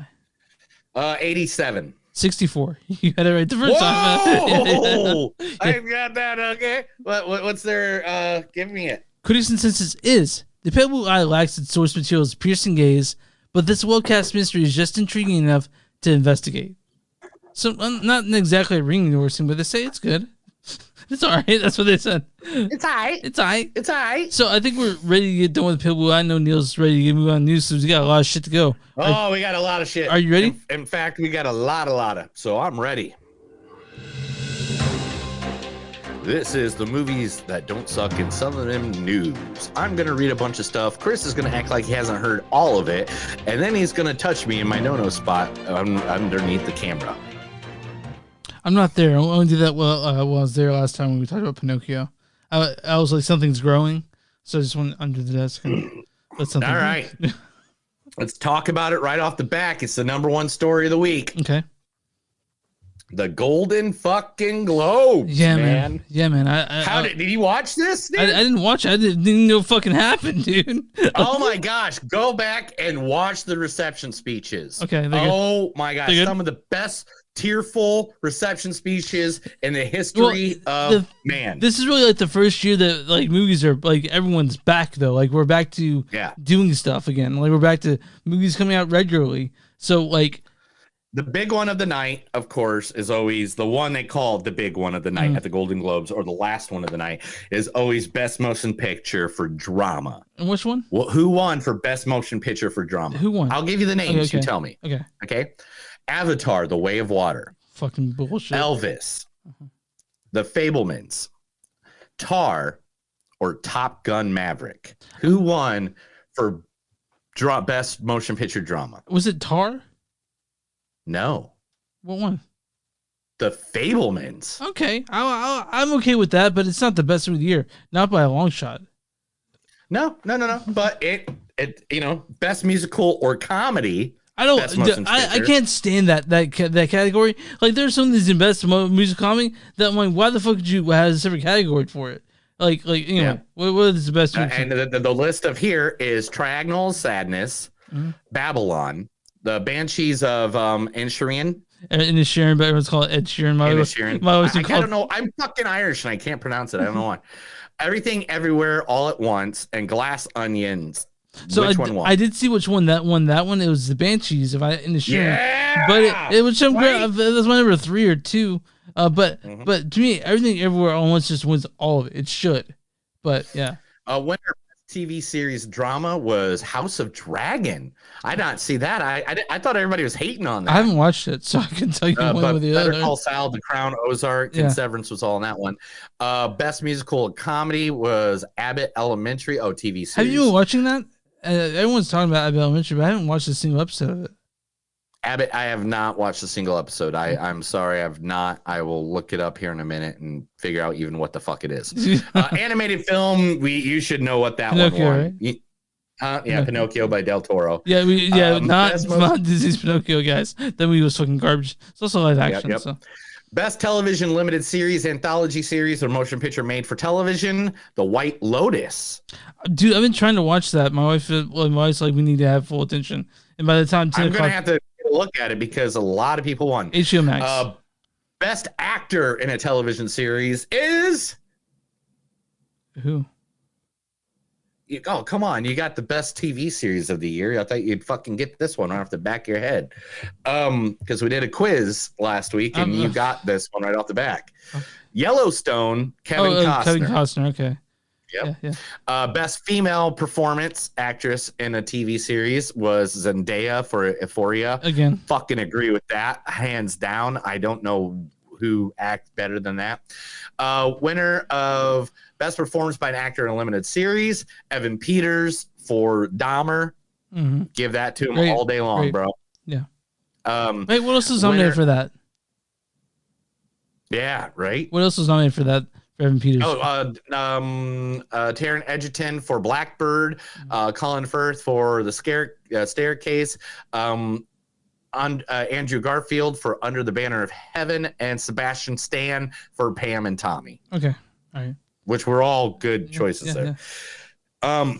Eye? 87. 64. You had it right the first time. Whoa! I've got that. Okay. What's their? Give me it. Critics' consensus is The Pale Blue Eye lacks its source material's piercing gaze, but this well-cast mystery is just intriguing enough to investigate. So, not exactly a ring endorsing, but they say it's good. It's all right. That's what they said. It's all right. It's all right. It's all right. So I think we're ready to get done with Pale Blue Eye. I know Neil's ready to move on news, so we got a lot of shit to go. Oh, we got a lot of shit. Are you ready? In fact, we got a lot of. So I'm ready. This is the movies that don't suck in some of them news. I'm going to read a bunch of stuff. Chris is going to act like he hasn't heard all of it. And then he's going to touch me in my no-no spot underneath the camera. I'm not there. I only did that while I was there last time when we talked about Pinocchio. I was like, something's growing. So I just went under the desk and let something. All right. Let's talk about it right off the back. It's the #1 story of the week. Okay. The Golden fucking Globes, yeah, man. Yeah, man. Did you watch this, dude? I didn't watch it. I didn't know what fucking happened, dude. Oh my gosh. Go back and watch the reception speeches. Okay. Oh my gosh. Some of the best tearful reception speeches in the history of man. This is really like the first year that like movies are like everyone's back though. Like we're back to doing stuff again. Like we're back to movies coming out regularly. So like the big one of the night, of course, is always the one they call the big one of the night at the Golden Globes, or the last one of the night is always Best Motion Picture for Drama. And which one? Well, who won for Best Motion Picture for Drama? Who won? I'll give you the names. Okay. You tell me. Okay. Avatar: The Way of Water. Fucking bullshit. Elvis. The Fablemans. Tar, or Top Gun Maverick. Who won for Best Motion Picture Drama? Was it Tar? No. What one? The Fablemans. Okay, I'm okay with that, but it's not the best of the year, not by a long shot. No. But it best musical or comedy. I can't stand that category. Like there's some of these in best musical comedy that I'm like, why the fuck did you have a separate category for it? Like what is the best? And the list of here is Triangle Sadness, Babylon, The Banshees of Inisherin. Inisherin, but everyone's called Ed Sheeran. I don't know. I'm fucking Irish and I can't pronounce it. I don't know why. Everything Everywhere All at Once and Glass Onions. So which one won? I did see which one that won. That one, it was the Banshees of Inisherin. But it was some great. That's my number 3 or 2. But to me, Everything Everywhere All at Once just wins all of it. It should. But yeah. Winner TV series drama was House of Dragon. I did not see that. I thought everybody was hating on that. I haven't watched it, so I can tell you one with the Better other. Call Saul, The Crown, Ozark, and Severance was all in that one. Best musical comedy was Abbott Elementary. TV series. Have you been watching that? Everyone's talking about Abbott Elementary, but I haven't watched a single episode of it. Abbott, I have not watched a single episode. I'm sorry, I've not. I will look it up here in a minute and figure out even what the fuck it is. Animated film, you should know what that Pinocchio, one won. Right? Pinocchio by Del Toro. Not Disney's Pinocchio, guys. That movie was fucking garbage. It's also live action. Yep. So. Best television limited series, anthology series, or motion picture made for television, The White Lotus. Dude, I've been trying to watch that. My wife's like, we need to have full attention. And by the time 10 I'm going to o'clock... have to get a look at it because a lot of people won. HBO Max. Best actor in a television series is who? Oh, come on. You got the best TV series of the year. I thought you'd fucking get this one right off the back of your head. Because we did a quiz last week and you got this one right off the back. Yellowstone, Kevin Costner. Kevin Costner, okay. Yep. Yeah. Best female performance actress in a TV series was Zendaya for Euphoria. Again. Fucking agree with that. Hands down. I don't know who acts better than that. Winner of Best Performance by an Actor in a Limited Series, Evan Peters for Dahmer. Mm-hmm. Give that to him all day long, bro. Yeah. Wait, what else was nominated for that? Yeah, right. What else was nominated for that? For Evan Peters. Taron Egerton for Blackbird, Colin Firth for The Staircase, Andrew Garfield for Under the Banner of Heaven, and Sebastian Stan for Pam and Tommy. Okay, all right. Which were all good choices there. Yeah.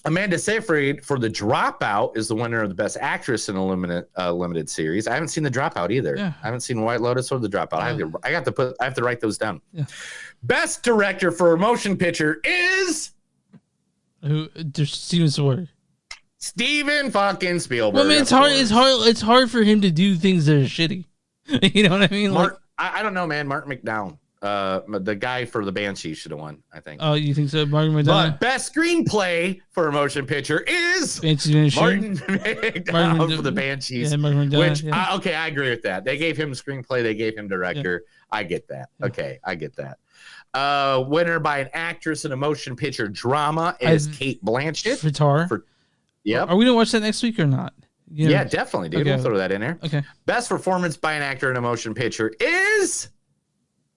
Amanda Seyfried for The Dropout is the winner of the Best Actress in a limited series. I haven't seen The Dropout either. Yeah. I haven't seen White Lotus or The Dropout. I have to write those down. Yeah. Best Director for a Motion Picture is Steven Spielberg. Steven fucking Spielberg. Well, I mean, it's hard for him to do things that are shitty. You know what I mean? I don't know, man. Martin McDowell. The guy for the Banshee should have won, I think. Oh, you think so? Martin McDowell? But best screenplay for a motion picture is Martin McDowell for the Banshees. Yeah, which, okay, I agree with that. They gave him screenplay. They gave him director. Yeah. I get that. Yeah. Okay, I get that. Winner by an actress in a motion picture drama is Cate Blanchett. For Tar. Yep. Are we going to watch that next week or not? Yeah, definitely, dude. Okay. We'll throw that in there. Okay. Best performance by an actor in a motion picture is...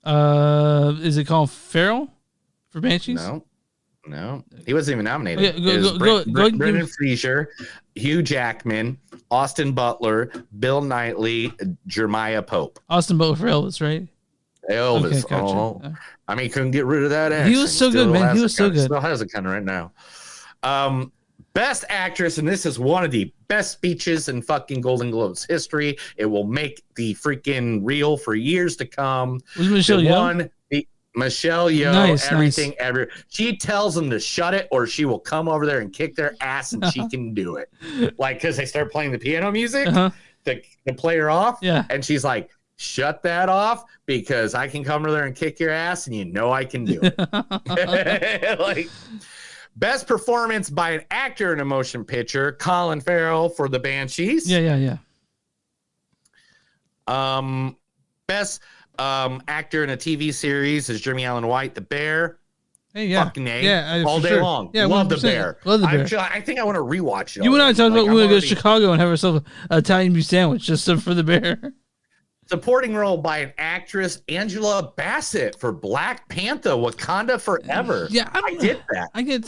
is it called Farrell for Banshees? No, he wasn't even nominated. Okay, Brendan Fraser, Hugh Jackman, Austin Butler, Bill Knightley, Jeremiah Pope. Austin Butler for Elvis, right? Elvis. Okay, gotcha. I mean, couldn't get rid of that accent. He was so good, man. He was so good. Still has it kind of right now. Best actress, and this is one of the best speeches in fucking Golden Globes history. It will make the freaking reel for years to come. Was Michelle Yeoh? Michelle Yeoh, ever. She tells them to shut it, or she will come over there and kick their ass, and she can do it. Like, because they start playing the piano music to play her off. Yeah. And she's like, shut that off, because I can come over there and kick your ass, and you know I can do it. Like... Best performance by an actor in a motion picture, Colin Farrell for The Banshees. Yeah. Best actor in a TV series is Jeremy Allen White, The Bear. Hey, yeah. Fucking name. Yeah, all day long. Yeah, Love The Bear. Love The Bear. Actually, I think I want to rewatch it. You and I talked about we want to go to Chicago and have ourselves an Italian beef sandwich just for The Bear. Supporting role by an actress, Angela Bassett for Black Panther, Wakanda Forever. Yeah, I get that. I get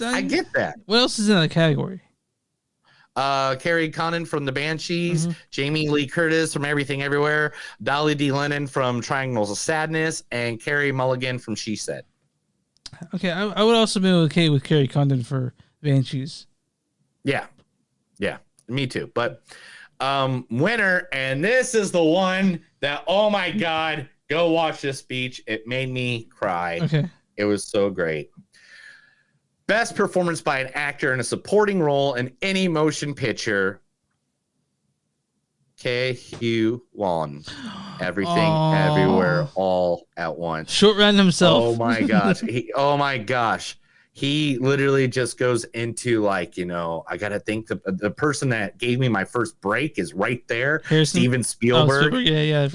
that. What else is in that category? Carrie Condon from The Banshees, Jamie Lee Curtis from Everything Everywhere, Dolly D. Lennon from Triangles of Sadness, and Carrie Mulligan from She Said. Okay, I would also be okay with Carrie Condon for Banshees. Yeah, me too. But winner, and this is the one that, oh my God, go watch this speech. It made me cry. Okay. It was so great. Best performance by an actor in a supporting role in any motion picture. Hugh Wan. Everything, Everywhere, All at Once. Short Round himself. Oh my gosh. He literally just goes into, like, you know, I got to think the person that gave me my first break is right there. Steven Spielberg. Yeah.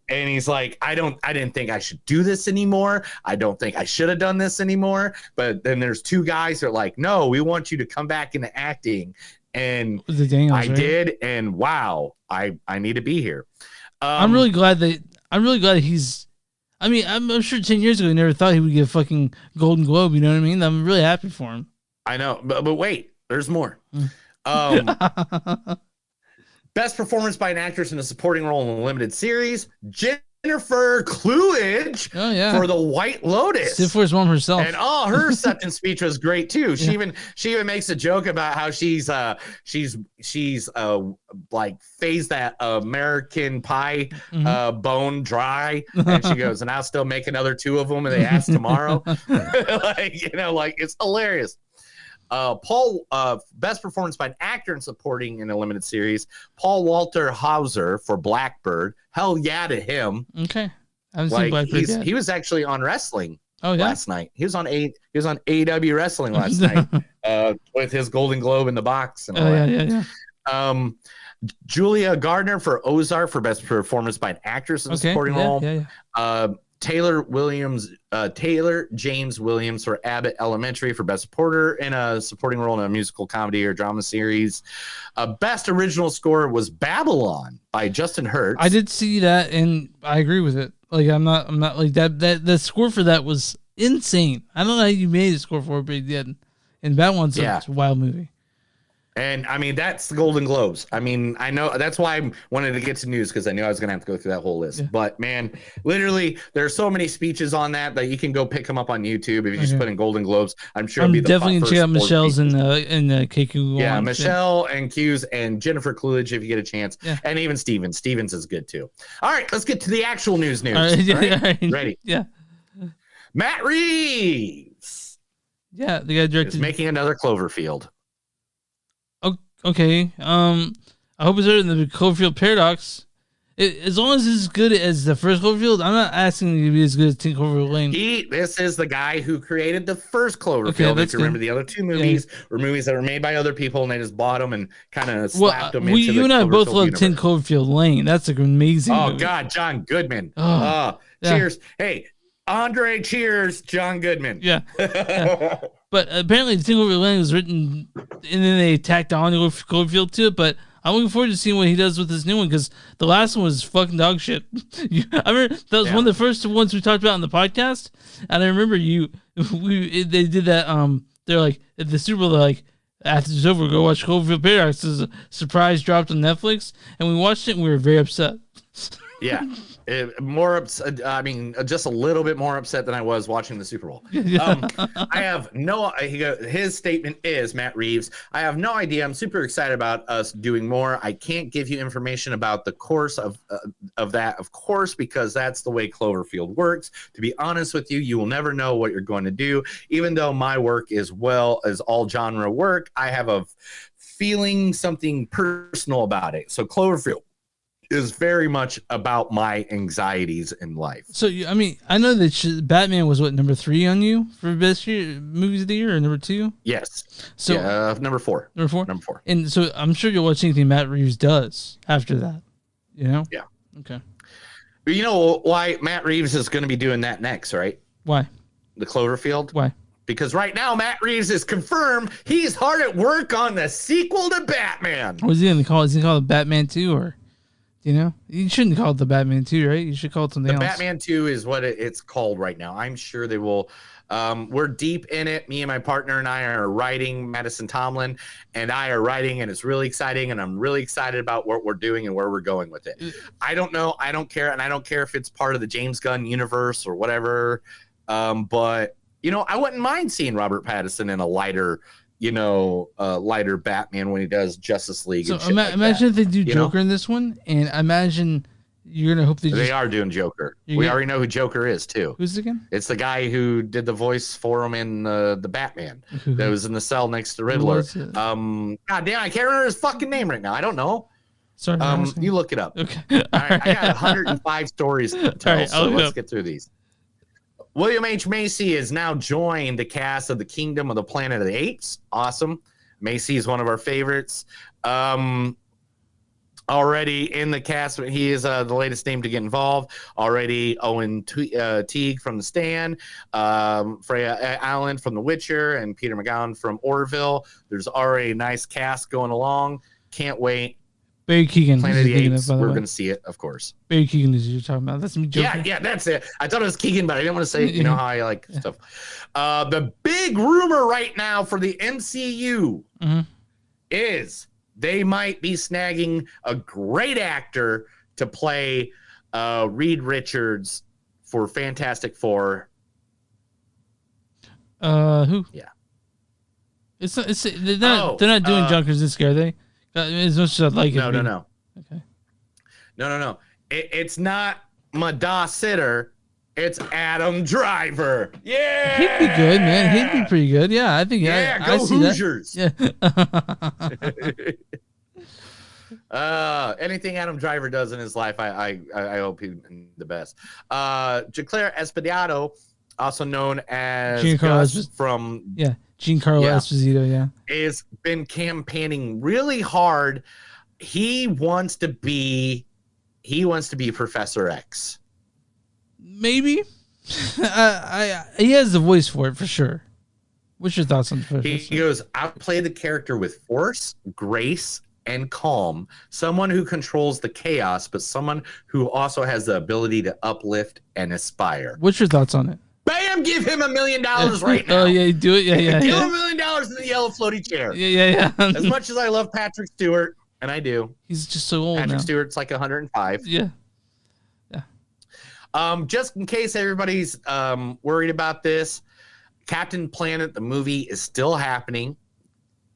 And he's like, I didn't think I should do this anymore. I don't think I should have done this anymore. But then there's two guys that are like, no, we want you to come back into acting. And I did. And wow, I need to be here. I'm really glad that he's, I mean, I'm sure 10 years ago he never thought he would get a fucking Golden Globe. You know what I mean? I'm really happy for him. I know, but wait, there's more. Best performance by an actress in a supporting role in a limited series, Jennifer Coolidge for the White Lotus. Stifler's mom herself. And her acceptance speech was great too. She even makes a joke about how she's like phased that American Pie bone dry, and she goes, and I'll still make another 2 of them, and they ask tomorrow. Like it's hilarious. Paul, best performance by an actor in supporting in a limited series. Paul Walter Hauser for Blackbird. Hell yeah to him. Okay, I haven't seen Blackbird yet. He was actually on wrestling. Oh yeah, last night he was on AEW wrestling last night with his Golden Globe in the box and all that. Yeah. Julia Gardner for Ozark for best performance by an actress in a supporting role. Taylor James Williams for Abbott Elementary for best supporter in a supporting role in a musical comedy or drama series. Best original score was Babylon by Justin Hurst. I did see that, and I agree with it. Like I'm not like that. The score for that was insane. I don't know how you made a score for it, but you did. And Babylon's a wild movie. And I mean, that's the Golden Globes. I mean, I know that's why I wanted to get to news, because I knew I was going to have to go through that whole list. Yeah. But man, literally, there are so many speeches on that you can go pick them up on YouTube. If you just put in Golden Globes, I'm sure it'll be the definitely going to check out Michelle's in the KQ. Yeah, Michelle and Q's and Jennifer Coolidge if you get a chance. Yeah. And even Stevens. Stevens is good too. All right, let's get to the actual news. All right. Ready? Yeah. Matt Reeves. Yeah, the guy directed. Is making another Cloverfield. Okay. I hope it's better than the Cloverfield Paradox. As long as it's as good as the first Cloverfield, I'm not asking you to be as good as 10 Cloverfield Lane. This is the guy who created the first Cloverfield. If you remember, the other 2 movies were movies that were made by other people, and they just bought them and kind of slapped them into the you and I both love 10 Cloverfield Lane. That's an amazing movie. God, John Goodman. Cheers. Hey, Andre, cheers, John Goodman. Yeah. But apparently, the 10 Cloverfield Lane was written, and then they tacked on Cloverfield to it. But I'm looking forward to seeing what he does with this new one, because the last one was fucking dog shit. I remember that was one of the first ones we talked about on the podcast, and I remember they did that. They're like at the Super Bowl, they're like, after it's over, go watch Cloverfield Paradox. There's a surprise dropped on Netflix, and we watched it, and we were very upset. Yeah. More upset. I mean, just a little bit more upset than I was watching the Super Bowl. I have his statement is, Matt Reeves, I have no idea. I'm super excited about us doing more. I can't give you information about the course of that, of course, because that's the way Cloverfield works. To be honest with you, you will never know what you're going to do. Even though my work is well as all genre work, I have a feeling something personal about it. So Cloverfield is very much about my anxieties in life. So, I mean, I know that Batman was number 3 on you for best movies of the year, or number 2? Yes. So number 4. Number 4. And so I'm sure you'll watch anything Matt Reeves does after that. You know? Yeah. Okay. But you know why Matt Reeves is going to be doing that next, right? Why? The Cloverfield. Why? Because right now Matt Reeves is confirmed he's hard at work on the sequel to Batman. What is he going to call it? Is he going to call it Batman 2 or? You know, you shouldn't call it the Batman 2, right? You should call it something else. Batman 2 is what it's called right now. I'm sure they will. We're deep in it. Me and my partner and I are writing. Madison Tomlin and I are writing, and it's really exciting. And I'm really excited about what we're doing and where we're going with it. I don't know. I don't care. And I don't care if it's part of the James Gunn universe or whatever. But, you know, I wouldn't mind seeing Robert Pattinson in a lighter Batman when he does Justice League. So imagine if they do Joker in this one, and I imagine you're gonna hope they are doing Joker. We already know who Joker is too. Who's it again? It's the guy who did the voice for him in the Batman that was in the cell next to Riddler. God damn, I can't remember his fucking name right now. I don't know. Sorry, you look it up. Okay. All right. I got 105 stories to tell, so let's get through these. William H. Macy has now joined the cast of the Kingdom of the Planet of the Apes. Awesome. Macy is one of our favorites. Already in the cast, he is the latest name to get involved. Already Owen Teague from The Stand, Freya Allen from The Witcher, and Peter McGowan from Orville. There's already a nice cast going along. Can't wait. Barry Keoghan. Planet of the Apes. We're going to see it, of course. Barry Keoghan is you're talking about. That's me joking. Yeah, that's it. I thought it was Keegan, but I didn't want to say it. You know how I like stuff. The big rumor right now for the MCU is they might be snagging a great actor to play Reed Richards for Fantastic Four. Who? Yeah. They're not doing Junkers this year, are they? As much as I'd like it. No. Okay. No. It's not Mada Sitter. It's Adam Driver. Yeah. He'd be good, man. He'd be pretty good. Yeah, I think. Yeah, I go see Hoosiers. That. Yeah. Anything Adam Driver does in his life, I hope he's the best. Jaclaire Espediado, also known as Gus from Giancarlo Esposito, has been campaigning really hard. He wants to be Professor X. Maybe. He has the voice for it for sure. What's your thoughts on the He goes, I play the character with force, grace, and calm. Someone who controls the chaos, but someone who also has the ability to uplift and aspire. What's your thoughts on it? Bam! Give him $1 million right now. Oh yeah, you do it. Yeah. Give him $1 million in the yellow floaty chair. Yeah. As much as I love Patrick Stewart, and I do, he's just so old Patrick now. Stewart's like 105. Yeah. Just in case everybody's worried about this, Captain Planet, the movie, is still happening.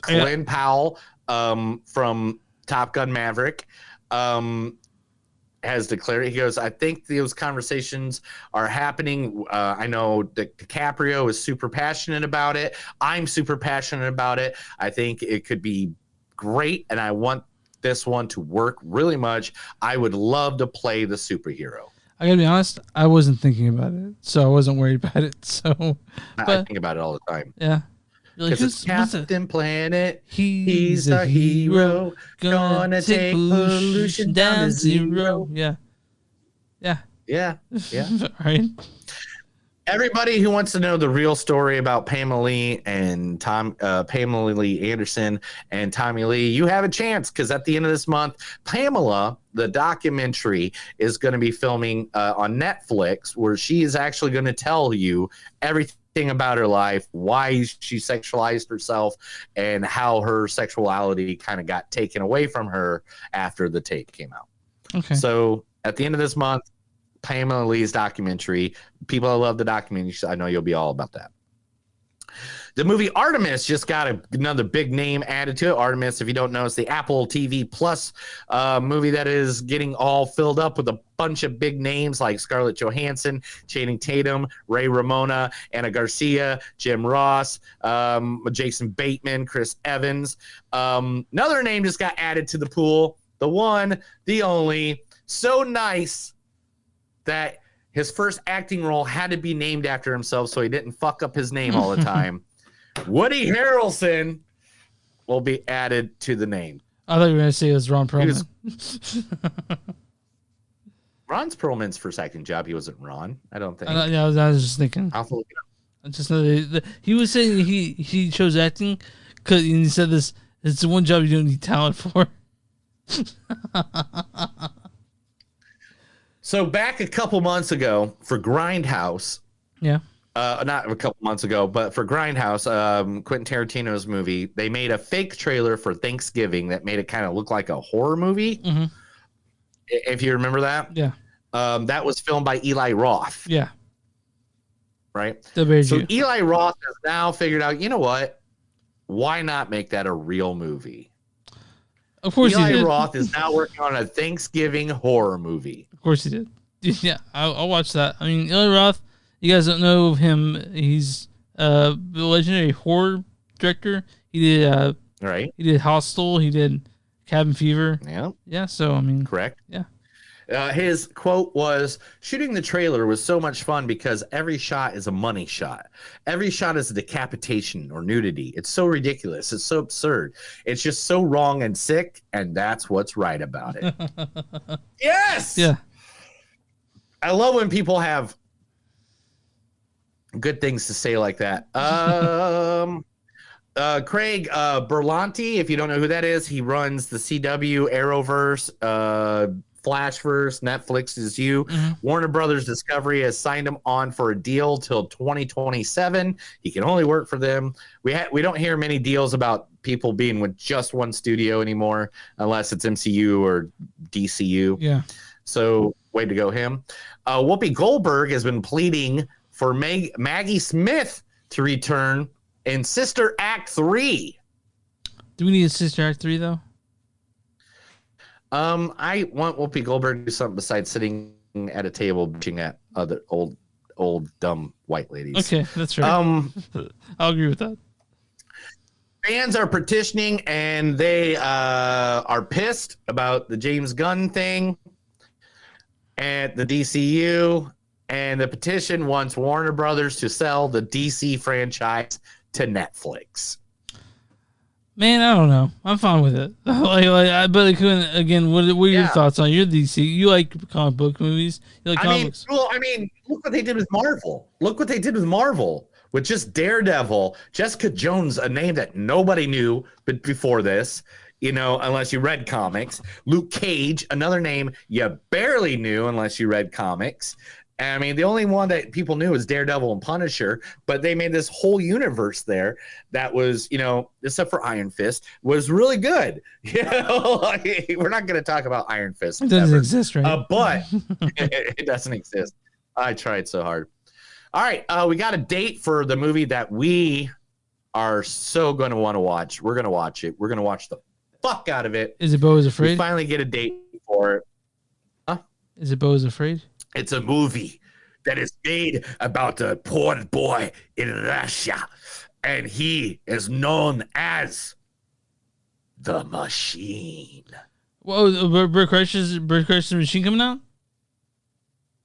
Colin Powell from Top Gun Maverick has declared, he goes, I think those conversations are happening. I know that DiCaprio is super passionate about it. I'm super passionate about it. I think it could be great, and I want this one to work really much. I would love to play the superhero. I gotta be honest, I wasn't thinking about it, so I wasn't worried about it. So, I think about it all the time. Yeah. Because it's Captain Planet, he's a hero, gonna take pollution down to zero. Yeah. Right. Everybody who wants to know the real story about Pamela Lee and Pamela Lee Anderson and Tommy Lee, you have a chance, because at the end of this month, Pamela, the documentary, is going to be filming on Netflix, where she is actually going to tell you everything about her life, why she sexualized herself, and how her sexuality kind of got taken away from her after the tape came out. Okay. So at the end of this month, Pamela Lee's documentary. People that love the documentary, I know you'll be all about that. The movie Artemis just got another big name added to it. Artemis, if you don't know, it's the Apple TV Plus movie that is getting all filled up with a bunch of big names like Scarlett Johansson, Channing Tatum, Ray Ramona, Anna Garcia, Jim Ross, Jason Bateman, Chris Evans. Another name just got added to the pool. The one, the only, so nice that his first acting role had to be named after himself so he didn't fuck up his name all the time. Woody Harrelson will be added to the name. I thought you were going to say it was Ron Perlman. Ron Perlman's for second job. He wasn't Ron, I don't think. I was just thinking. I'll look it up. I just know he was saying he chose acting because he said this. It's the one job you don't need talent for. So back a couple months ago for Grindhouse, not a couple months ago, but for Grindhouse, Quentin Tarantino's movie, they made a fake trailer for Thanksgiving that made it kind of look like a horror movie. Mm-hmm. If you remember that, that was filmed by Eli Roth. Yeah, right. So Eli Roth has now figured out, you know what? Why not make that a real movie? Of course, Eli Roth is now working on a Thanksgiving horror movie. Of course he did. Yeah, I'll watch that. I mean, Eli Roth, you guys don't know of him. He's the legendary horror director. He did right. He did Hostel. He did Cabin Fever. Yeah. Yeah. So I mean, correct. Yeah. His quote was, shooting the trailer was so much fun because every shot is a money shot. Every shot is a decapitation or nudity. It's so ridiculous. It's so absurd. It's just so wrong and sick, and that's what's right about it. Yes! Yeah. I love when people have good things to say like that. Craig Berlanti, if you don't know who that is, he runs the CW, Arrowverse, Flashverse, Netflix is you. Mm-hmm. Warner Brothers Discovery has signed him on for a deal till 2027. He can only work for them. We don't hear many deals about people being with just one studio anymore, unless it's MCU or DCU. Yeah. So Way to go, him. Whoopi Goldberg has been pleading for Maggie Smith to return in Sister Act 3. Do we need a Sister Act 3 though? I want Whoopi Goldberg to do something besides sitting at a table bitching at other old dumb white ladies. Okay, that's right. I'll agree with that. Fans are petitioning and they are pissed about the James Gunn thing at the DCU, and the petition wants Warner Brothers to sell the DC franchise to Netflix. Man, I don't know. I'm fine with it. But again, what are your thoughts on your DC? You like comic book movies? You like comic books? Look what they did with Marvel. Look what they did with Marvel with just Daredevil, Jessica Jones, a name that nobody knew but before this, unless you read comics. Luke Cage, another name you barely knew unless you read comics. I mean, the only one that people knew was Daredevil and Punisher, but they made this whole universe there that was, except for Iron Fist, was really good. We're not going to talk about Iron Fist. It doesn't exist, right? But it doesn't exist. I tried so hard. All right, we got a date for the movie that we are so going to want to watch. We're going to watch it. We're going to watch the fuck out of it. Is it Beau is Afraid? We finally get a date for it. Huh? Is it Beau is Afraid? It's a movie that is made about a poor boy in Russia, and he is known as the Machine. Whoa, Bert Kreischer's Machine coming out?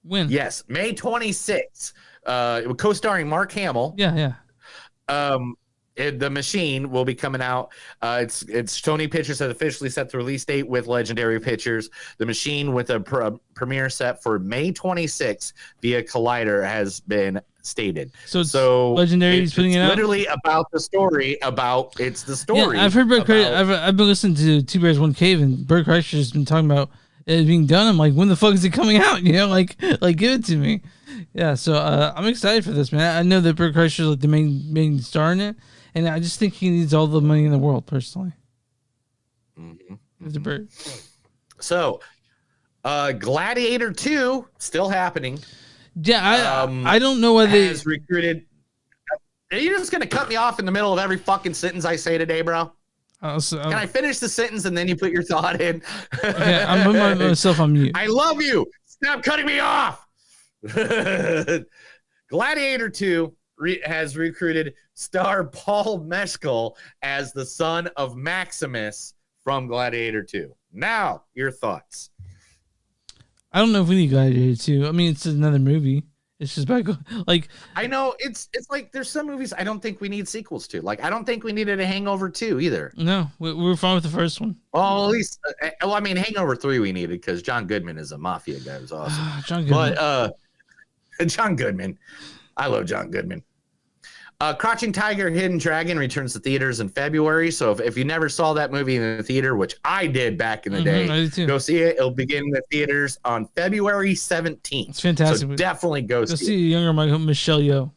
When? Yes, May 26th. Co-starring Mark Hamill. Yeah. The Machine will be coming out. It's Sony Pictures has officially set the release date with Legendary Pictures. The Machine with a premiere set for May 26th via Collider has been stated. So Legendary is putting it out. Literally about the story. It's the story. Yeah, I've heard Bert Kreischer. I've been listening to Two Bears One Cave, and Bert Kreischer has been talking about it being done. I'm like, when the fuck is it coming out? Like give it to me. Yeah, so I'm excited for this, man. I know that Bert Kreischer is like the main star in it, and I just think he needs all the money in the world, personally. Mm-hmm. So, Gladiator 2 still happening. Yeah, I don't know why they has recruited. Are you just gonna cut me off in the middle of every fucking sentence I say today, bro? Can I finish the sentence and then you put your thought in? Okay, I'm putting myself on mute. I love you. Stop cutting me off. Gladiator 2 has recruited star Paul Mescal as the son of Maximus from Gladiator 2. Now, your thoughts. I don't know if we need Gladiator 2. I mean, it's another movie. It's just about I know it's like there's some movies I don't think we need sequels to. Like I don't think we needed a Hangover 2 either. No, we're fine with the first one. Well, at least Hangover 3 we needed because John Goodman is a mafia guy. It was awesome. John Goodman. But John Goodman. I love John Goodman. Crouching Tiger, Hidden Dragon returns to theaters in February. So if you never saw that movie in the theater, which I did back in the day, go see it. It'll begin in the theaters on February 17th. It's fantastic. So definitely go see it. Younger Michelle Yeoh.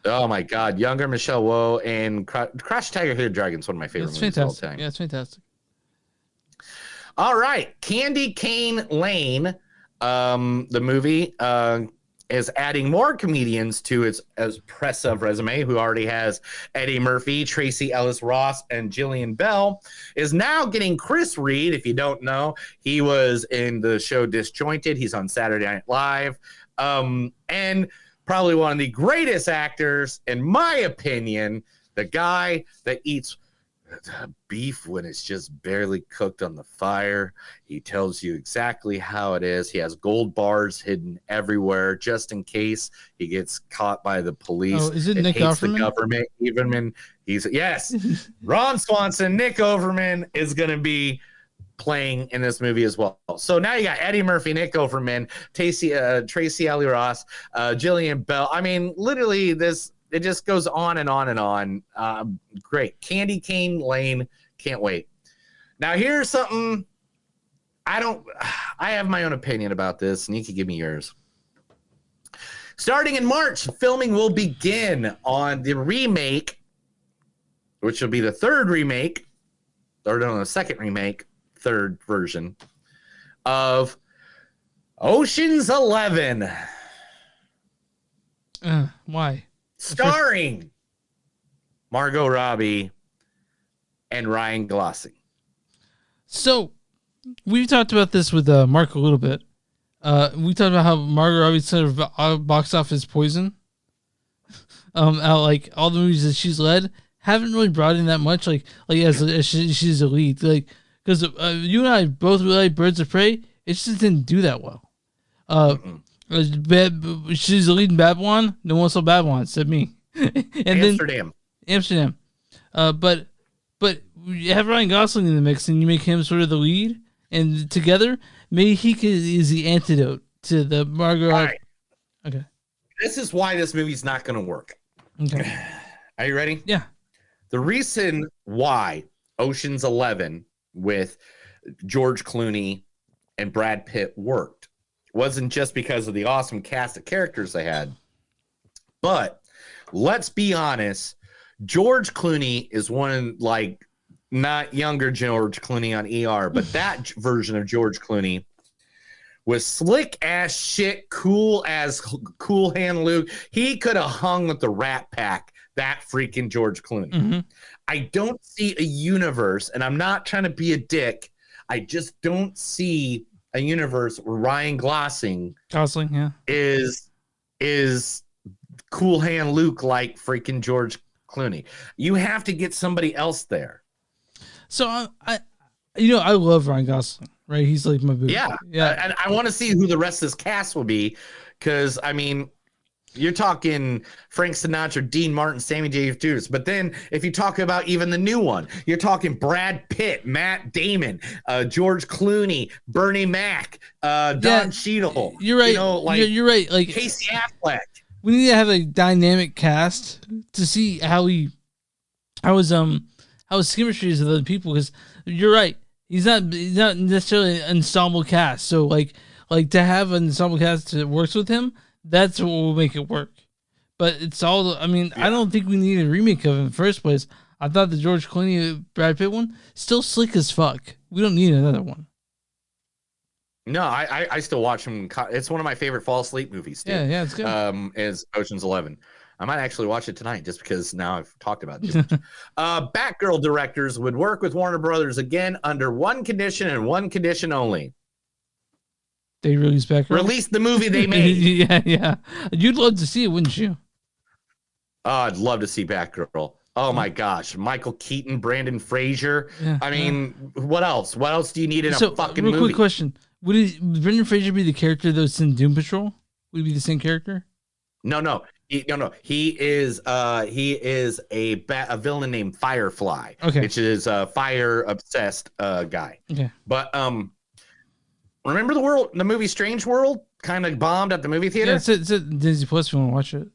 Oh my God, younger Michelle Yeoh and Crouching Tiger, Hidden Dragon is one of my favorite movies of all time. Yeah, it's fantastic. All right, Candy Cane Lane, the movie. Is adding more comedians to its impressive resume, who already has Eddie Murphy, Tracy Ellis Ross, and Jillian Bell, is now getting Chris Reed. If you don't know, he was in the show Disjointed. He's on Saturday Night Live. And probably one of the greatest actors, in my opinion, the guy that eats beef when it's just barely cooked on the fire. He tells you exactly how it is. He has gold bars hidden everywhere just in case he gets caught by the police. Oh, is it Nick Offerman? The government. Everman. Yes. Ron Swanson, Nick Overman is going to be playing in this movie as well. So now you got Eddie Murphy, Nick Overman, Tracy Ellis Ross, Jillian Bell. I mean, literally it just goes on and on and on. Great. Candy Cane Lane. Can't wait. Now, here's something I have my own opinion about this, and you can give me yours. Starting in March, filming will begin on the remake, which will be the third remake, or no, the second remake, third version of Ocean's 11. Why? Starring Margot Robbie and Ryan Gosling. So, we've talked about this with Mark a little bit. We talked about how Margot Robbie's sort of box office poison. Out, like all the movies that she's led haven't really brought in that much. Like as she's a lead. Like because you and I both really like Birds of Prey. It just didn't do that well. She's a lead in Babylon. No one saw Babylon except me. And Amsterdam. But you have Ryan Gosling in the mix, and you make him sort of the lead, and together, maybe is the antidote to the Margot. All right. Okay. This is why this movie's not going to work. Okay. Are you ready? Yeah. The reason why Ocean's 11 with George Clooney and Brad Pitt worked wasn't just because of the awesome cast of characters they had, but let's be honest, George Clooney is one, like, not younger George Clooney on ER, but that version of George Clooney was slick ass shit, cool hand Luke. He could have hung with the Rat Pack, that freaking George Clooney. Mm-hmm. I don't see a universe, and I'm not trying to be a dick. I just don't see a universe where Ryan Gosling is cool hand Luke like freaking George Clooney. You have to get somebody else there. So I love Ryan Gosling, right? He's like my boo. Yeah. And I want to see who the rest of this cast will be, because I mean, you're talking Frank Sinatra, Dean Martin, Sammy Davis, but then if you talk about even the new one, you're talking Brad Pitt, Matt Damon, George Clooney, Bernie Mac, Don Cheadle. You're right. You're right. Like Casey Affleck. We need to have a dynamic cast to see how his chemistry is with other people. Because you're right, he's not necessarily an ensemble cast. So like to have an ensemble cast that works with him, that's what will make it work. But it's all. I mean, I don't think we need a remake of it in the first place. I thought the George Clooney Brad Pitt one still slick as fuck. We don't need another one. No, I still watch him. It's one of my favorite fall asleep movies. Too. Yeah, it's good. Is Ocean's 11. I might actually watch it tonight just because now I've talked about it too much. Batgirl directors would work with Warner Brothers again under one condition and one condition only. They release Batgirl? Release the movie they made. Yeah. You'd love to see it, wouldn't you? Oh, I'd love to see Batgirl. Oh my gosh, Michael Keaton, Brandon Fraser. Yeah, I mean, what else? What else do you need in a fucking movie? Quick question: would Brandon Fraser be the character that's in Doom Patrol? Would he be the same character? No. He is a villain named Firefly, which is a fire obsessed guy. Okay, but remember the movie Strange World kind of bombed at the movie theater. Yeah, it's at Disney Plus if you want to watch it.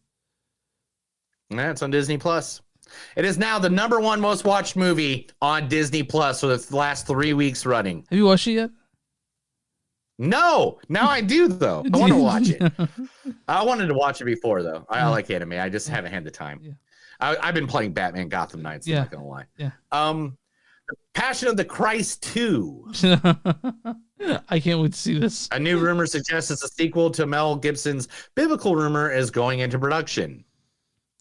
Yeah, it's on Disney Plus. It is now the #1 most watched movie on Disney Plus for the last 3 weeks running. Have you watched it yet? No, now I do though. I want to watch it. I wanted to watch it before though. I like anime. I just haven't had the time. Yeah. I've been playing Batman Gotham Knights. I'm not gonna lie. Yeah. Passion of the Christ 2. I can't wait to see this. A new rumor suggests it's a sequel to Mel Gibson's biblical rumor is going into production.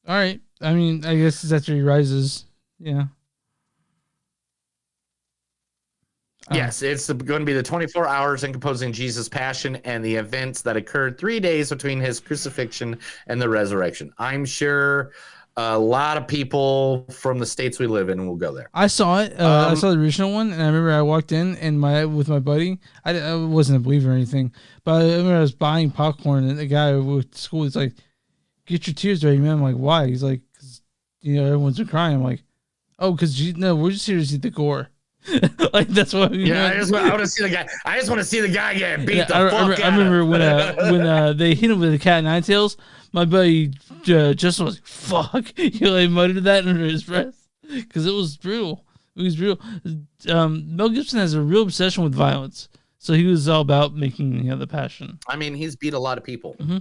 All right. I mean, I guess it's after he rises. Yeah. Yes, it's going to be the 24 hours encompassing Jesus' passion and the events that occurred 3 days between his crucifixion and the resurrection. I'm sure a lot of people from the states we live in will go there. I saw it. I saw the original one, and I remember I walked in and with my buddy. I wasn't a believer or anything, but I remember I was buying popcorn, and the guy at school was like, "Get your tears ready, man." I'm like, "Why?" He's like, "'Cause, everyone's been crying." I'm like, "Oh, because we're just here to see the gore." Like that's what. I want to see the guy. I just want to see the guy get beat the fuck out. I remember when they hit him with the cat nine tails. My buddy Justin was like, "Fuck!" He muttered that under his breath because it was brutal. It was brutal. Mel Gibson has a real obsession with violence, so he was all about making the passion. I mean, he's beat a lot of people. Mm-hmm.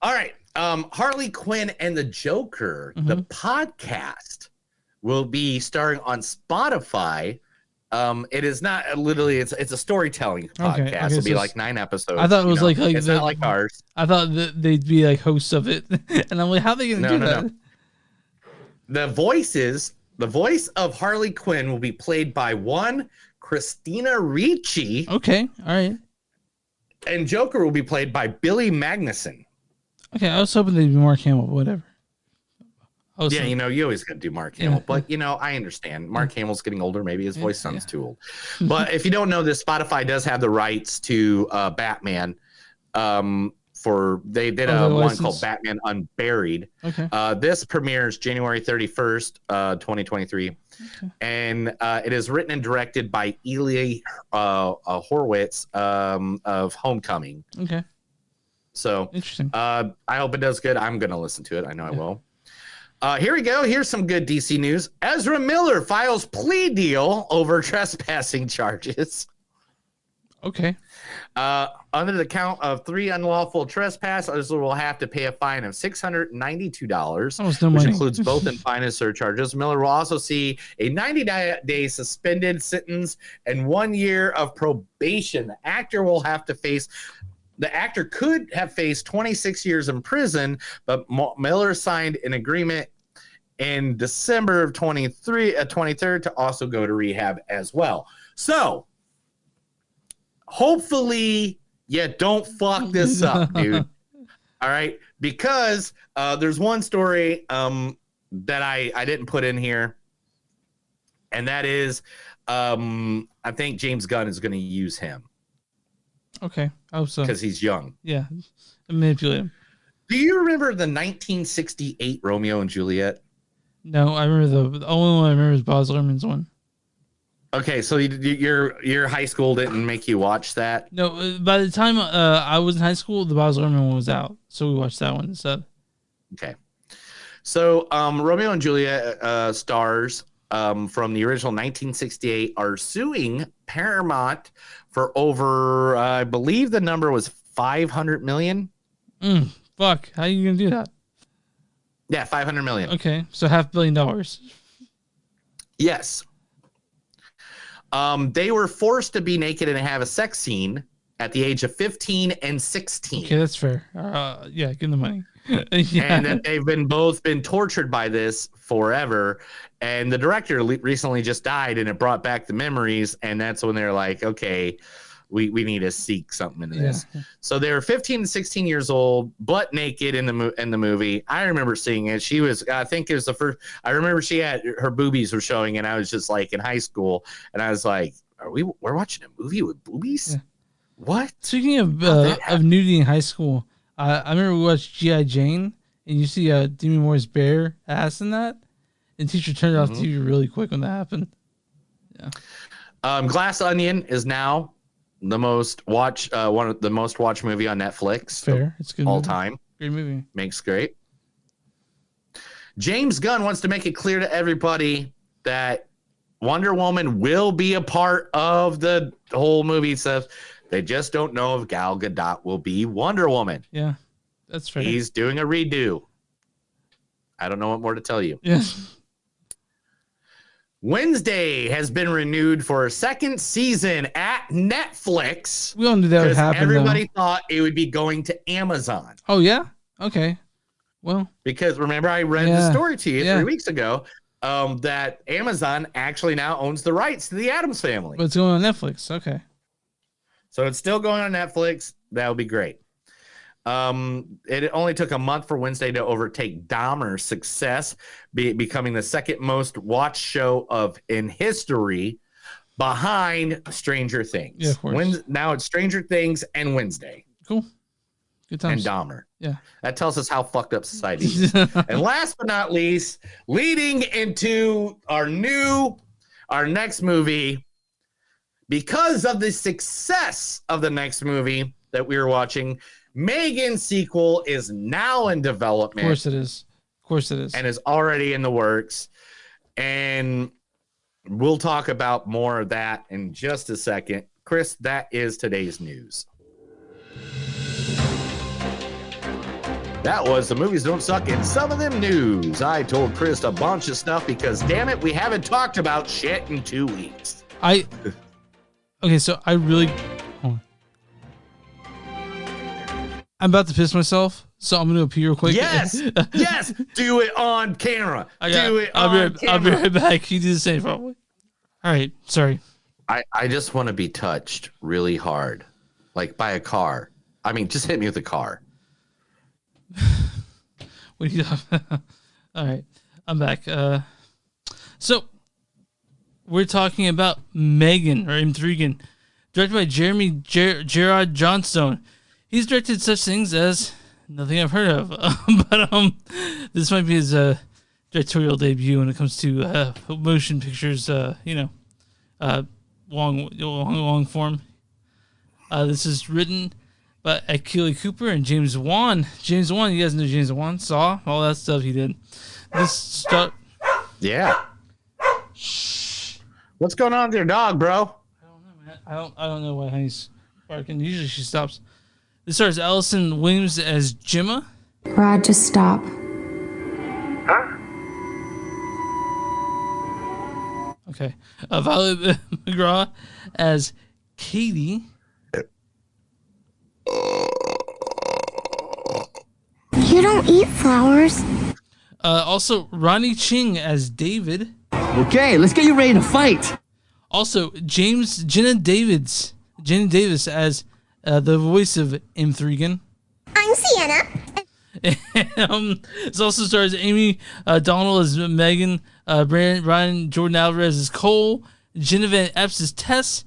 All right, Harley Quinn and the Joker, the podcast, will be starring on Spotify It is not literally. It's a storytelling podcast. Okay, It'll be so like 9 episodes. I thought it was like it's not like ours. I thought that they'd be like hosts of it, and I'm like, how are they gonna do that? No. The voice of Harley Quinn will be played by one Christina Ricci. Okay, all right. And Joker will be played by Billy Magnuson. Okay, I was hoping they'd be Mark Hamill, whatever. Yeah, you always got to do Mark Hamill, but I understand. Mark Hamill's getting older. Maybe his voice sounds too old. But if you don't know this, Spotify does have the rights to Batman. They did one called Batman Unburied. Okay. This premieres January 31st, 2023. Okay. And it is written and directed by Eli Horowitz of Homecoming. Okay. So interesting. I hope it does good. I'm going to listen to it. I know I will. Here we go. Here's some good DC news. Ezra Miller files plea deal over trespassing charges. Okay. Under the count of 3 unlawful trespass, Ezra will have to pay a fine of $692, which includes both in fine and surcharges. Miller will also see a 90-day suspended sentence and 1 year of probation. The actor could have faced 26 years in prison, but Miller signed an agreement in December of 23 to also go to rehab as well. So hopefully you don't fuck this up, dude. All right, because there's one story that I didn't put in here, and that is I think James Gunn is going to use him. Okay, I hope so. Because he's young. Yeah, manipulate him. Do you remember the 1968 Romeo and Juliet? No, I remember the only one I remember is Baz Luhrmann's one. Okay, so your high school didn't make you watch that? No, by the time I was in high school, the Baz Luhrmann one was out, so we watched that one instead. Okay, so Romeo and Juliet stars from the original 1968 are suing Paramount for over, I believe the number was $500 million. Fuck, how are you gonna do that? Yeah, $500 million. Okay, so $500 million. Yes. They were forced to be naked and have a sex scene at the age of 15 and 16. Okay, that's fair. Yeah, give them the money. Yeah. And that they've both been tortured by this forever. And the director recently just died, and it brought back the memories. And that's when they're like, okay, we need to seek something into this. So they were 15 and 16 years old, butt naked in the movie. I remember seeing it. She was, I think it was the first. I remember she had her boobies were showing, and I was just like in high school, and I was like, we're watching a movie with boobies? Yeah. What? Speaking of nudity in high school, I remember we watched G.I. Jane, and you see Demi Moore's bare ass in that, and teacher turned off TV really quick when that happened. Yeah. Glass Onion is now the most watched one of the most watched movie on Netflix. Fair, it's good all time. Great movie. Makes great. James Gunn wants to make it clear to everybody that Wonder Woman will be a part of the whole movie stuff. They just don't know if Gal Gadot will be Wonder Woman. Yeah, that's fair. He's doing a redo. I don't know what more to tell you. Yes. Wednesday has been renewed for a second season at Netflix. We all knew that would happen. Everybody thought it would be going to Amazon. Oh, yeah? Okay. Well, because remember, I read the story to you 3 weeks ago that Amazon actually now owns the rights to the Addams Family. But it's going on Netflix. Okay. So it's still going on Netflix. That would be great. It only took a month for Wednesday to overtake Dahmer's success, becoming the second most watched show in history, behind Stranger Things. Yeah, of course. Now it's Stranger Things and Wednesday. Cool. Good times. And Dahmer. Yeah. That tells us how fucked up society is. And last but not least, leading into our next movie, because of the success of the next movie that we were watching, M3GAN sequel is now in development. Of course it is. Of course it is. And is already in the works. And we'll talk about more of that in just a second. Chris, that is today's news. That was The Movies Don't Suck in Some of Them News. I told Chris a bunch of stuff because, damn it, we haven't talked about shit in 2 weeks. Okay, so I really. Hold on. I'm about to piss myself, so I'm gonna go pee real quick. Yes, yes, do it on camera. I'll be right back. You do the same, probably. All right, sorry. I just want to be touched really hard, like by a car. I mean, just hit me with a car. What do you? All right, I'm back. So we're talking about M3GAN or M3GAN, directed by Jeremy Gerard Johnstone. He's directed such things as nothing I've heard of, but this might be his directorial debut when it comes to motion pictures. Long form. This is written by Akili Cooper and James Wan. James Wan, you guys know James Wan, Saw, all that stuff he did. Yeah. What's going on with your dog, bro? I don't know why Honey's barking. Usually she stops. This stars Allison Williams as Gemma. Rod, just stop. Okay. Violet McGraw as Katie. You don't eat flowers. Also, Ronnie Ching as David. Okay, let's get you ready to fight. Also, Jenna Davis as the voice of M3GAN. I'm Sienna. This also stars Amy Donald as Megan, Brian Jordan Alvarez as Cole, Jenna Van Epps as Tess,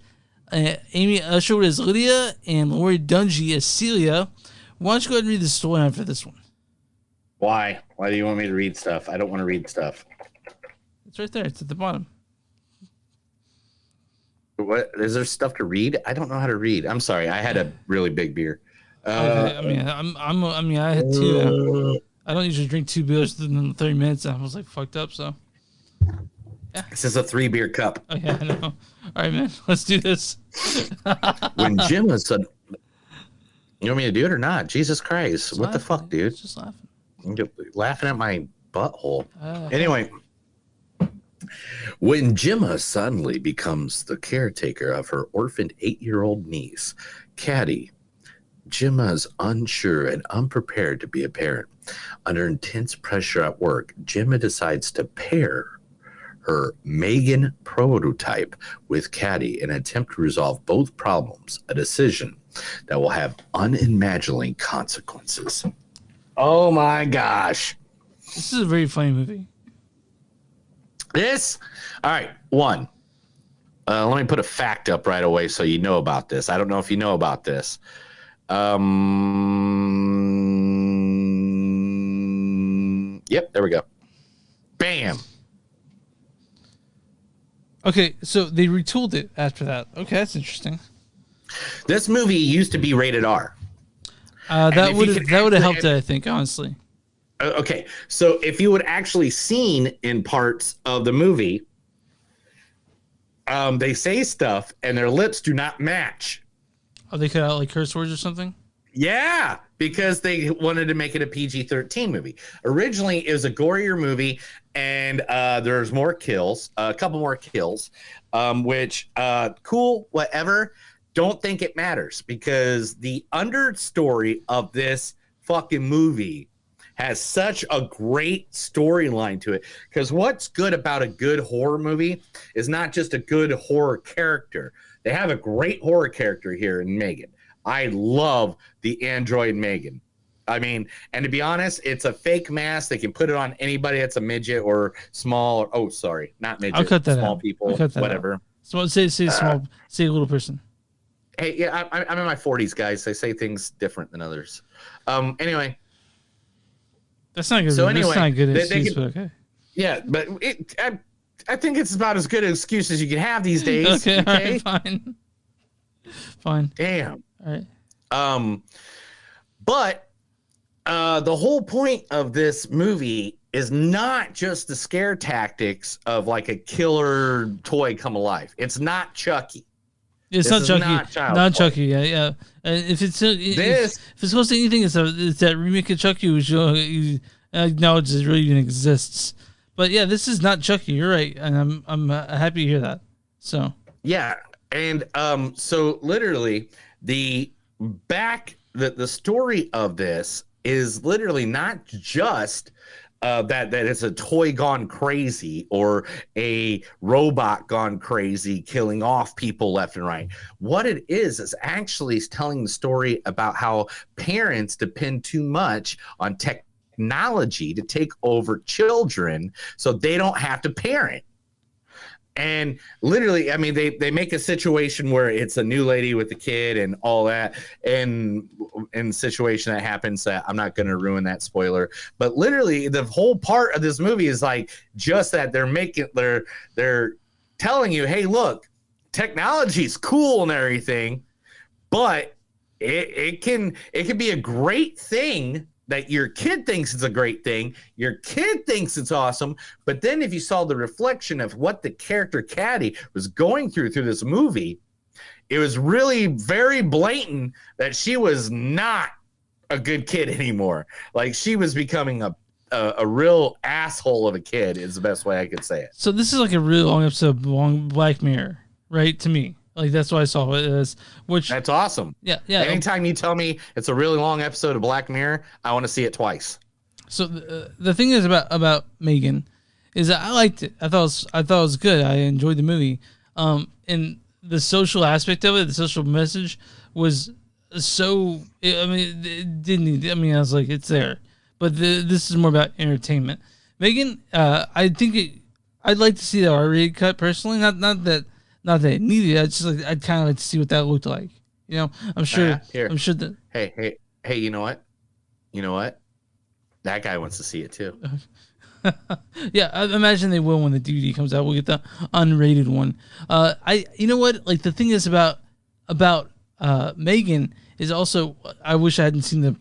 Amy Usherwood as Lydia, and Lori Dungy as Celia. Why don't you go ahead and read the storyline for this one? Why? Why do you want me to read stuff? I don't want to read stuff. It's right there. It's at the bottom. What is there stuff to read? I don't know how to read. I'm sorry. I had a really big beer. I had two. I don't usually drink 2 beers within 30 minutes. I was like fucked up. So yeah. This is a 3-beer cup. Oh yeah, I know. All right, man. Let's do this. When Jim was said, "You want me to do it or not?" Jesus Christ! Just what the fuck, dude? Just laughing. You're laughing at my butthole. Anyway. When Gemma suddenly becomes the caretaker of her orphaned 8-year-old niece, Caddy, Gemma is unsure and unprepared to be a parent. Under intense pressure at work, Gemma decides to pair her M3GAN prototype with Caddy in an attempt to resolve both problems, a decision that will have unimagining consequences. Oh my gosh. This is a very funny movie. All right, one. Let me put a fact up right away so you know about this. I don't know if you know about this. Yep, there we go. Bam. Okay, so they retooled it after that. Okay, that's interesting. This movie used to be rated R. That would have helped it, I think, honestly. Okay, so if you would actually seen in parts of the movie, they say stuff and their lips do not match. Oh, they cut out like curse words or something? Yeah, because they wanted to make it a PG-13 movie. Originally, it was a gorier movie, and there's more kills, a couple more kills, which, cool, whatever. Don't think it matters because the understory of this fucking movie has such a great storyline to it. Because what's good about a good horror movie is not just a good horror character. They have a great horror character here in M3GAN. I love the android M3GAN. I mean, and to be honest, it's a fake mask. They can put it on anybody that's a midget or small. Or, oh, sorry, not midget. I'll cut that small out. people, whatever. So say small, say a little person. Hey, yeah, I'm in my 40s, guys. I say things different than others. Anyway. That's not good. So anyway, that's not a good they excuse, can, but okay. Yeah, but I think it's about as good an excuse as you can have these days. Okay, all right, fine. Fine. Damn. All right. But the whole point of this movie is not just the scare tactics of like a killer toy come alive. It's not Chucky. It's not Chucky. Not Chucky. Yeah. If it's supposed to be anything, it's that remake of Chucky, which you acknowledge it really even exists. But yeah, this is not Chucky. You're right, and I'm happy to hear that. So Yeah, and so literally the story of this is literally not just that it's a toy gone crazy or a robot gone crazy killing off people left and right. What it is actually telling the story about how parents depend too much on technology to take over children so they don't have to parent. And literally, I mean, they make a situation where it's a new lady with a kid and all that, and in the situation that happens, that I'm not going to ruin that spoiler, but literally the whole part of this movie is like just that they're telling you, hey, look, technology's cool and everything, but it can be a great thing. That your kid thinks it's a great thing, your kid thinks it's awesome, but then if you saw the reflection of what the character Caddy was going through this movie, it was really very blatant that she was not a good kid anymore. Like she was becoming a real asshole of a kid is the best way I could say it. So this is like a really long episode of Black Mirror, right? To me. Like that's what I saw it as, which that's awesome. Yeah. Anytime you tell me it's a really long episode of Black Mirror, I want to see it twice. So the thing is about M3GAN is that I liked it. I thought it was good. I enjoyed the movie. And the social aspect of it, the social message was so. I mean, it didn't need. I mean, I was like, it's there, but this is more about entertainment. M3GAN, I think I'd like to see the R-rated cut personally. Not that it needed. I'd kind of like to see what that looked like. You know, I'm sure. I'm sure that. Hey! You know what? That guy wants to see it too. Yeah, I imagine they will when the DVD comes out. We'll get the unrated one. You know what? Like the thing is about M3GAN is also. I wish I hadn't seen the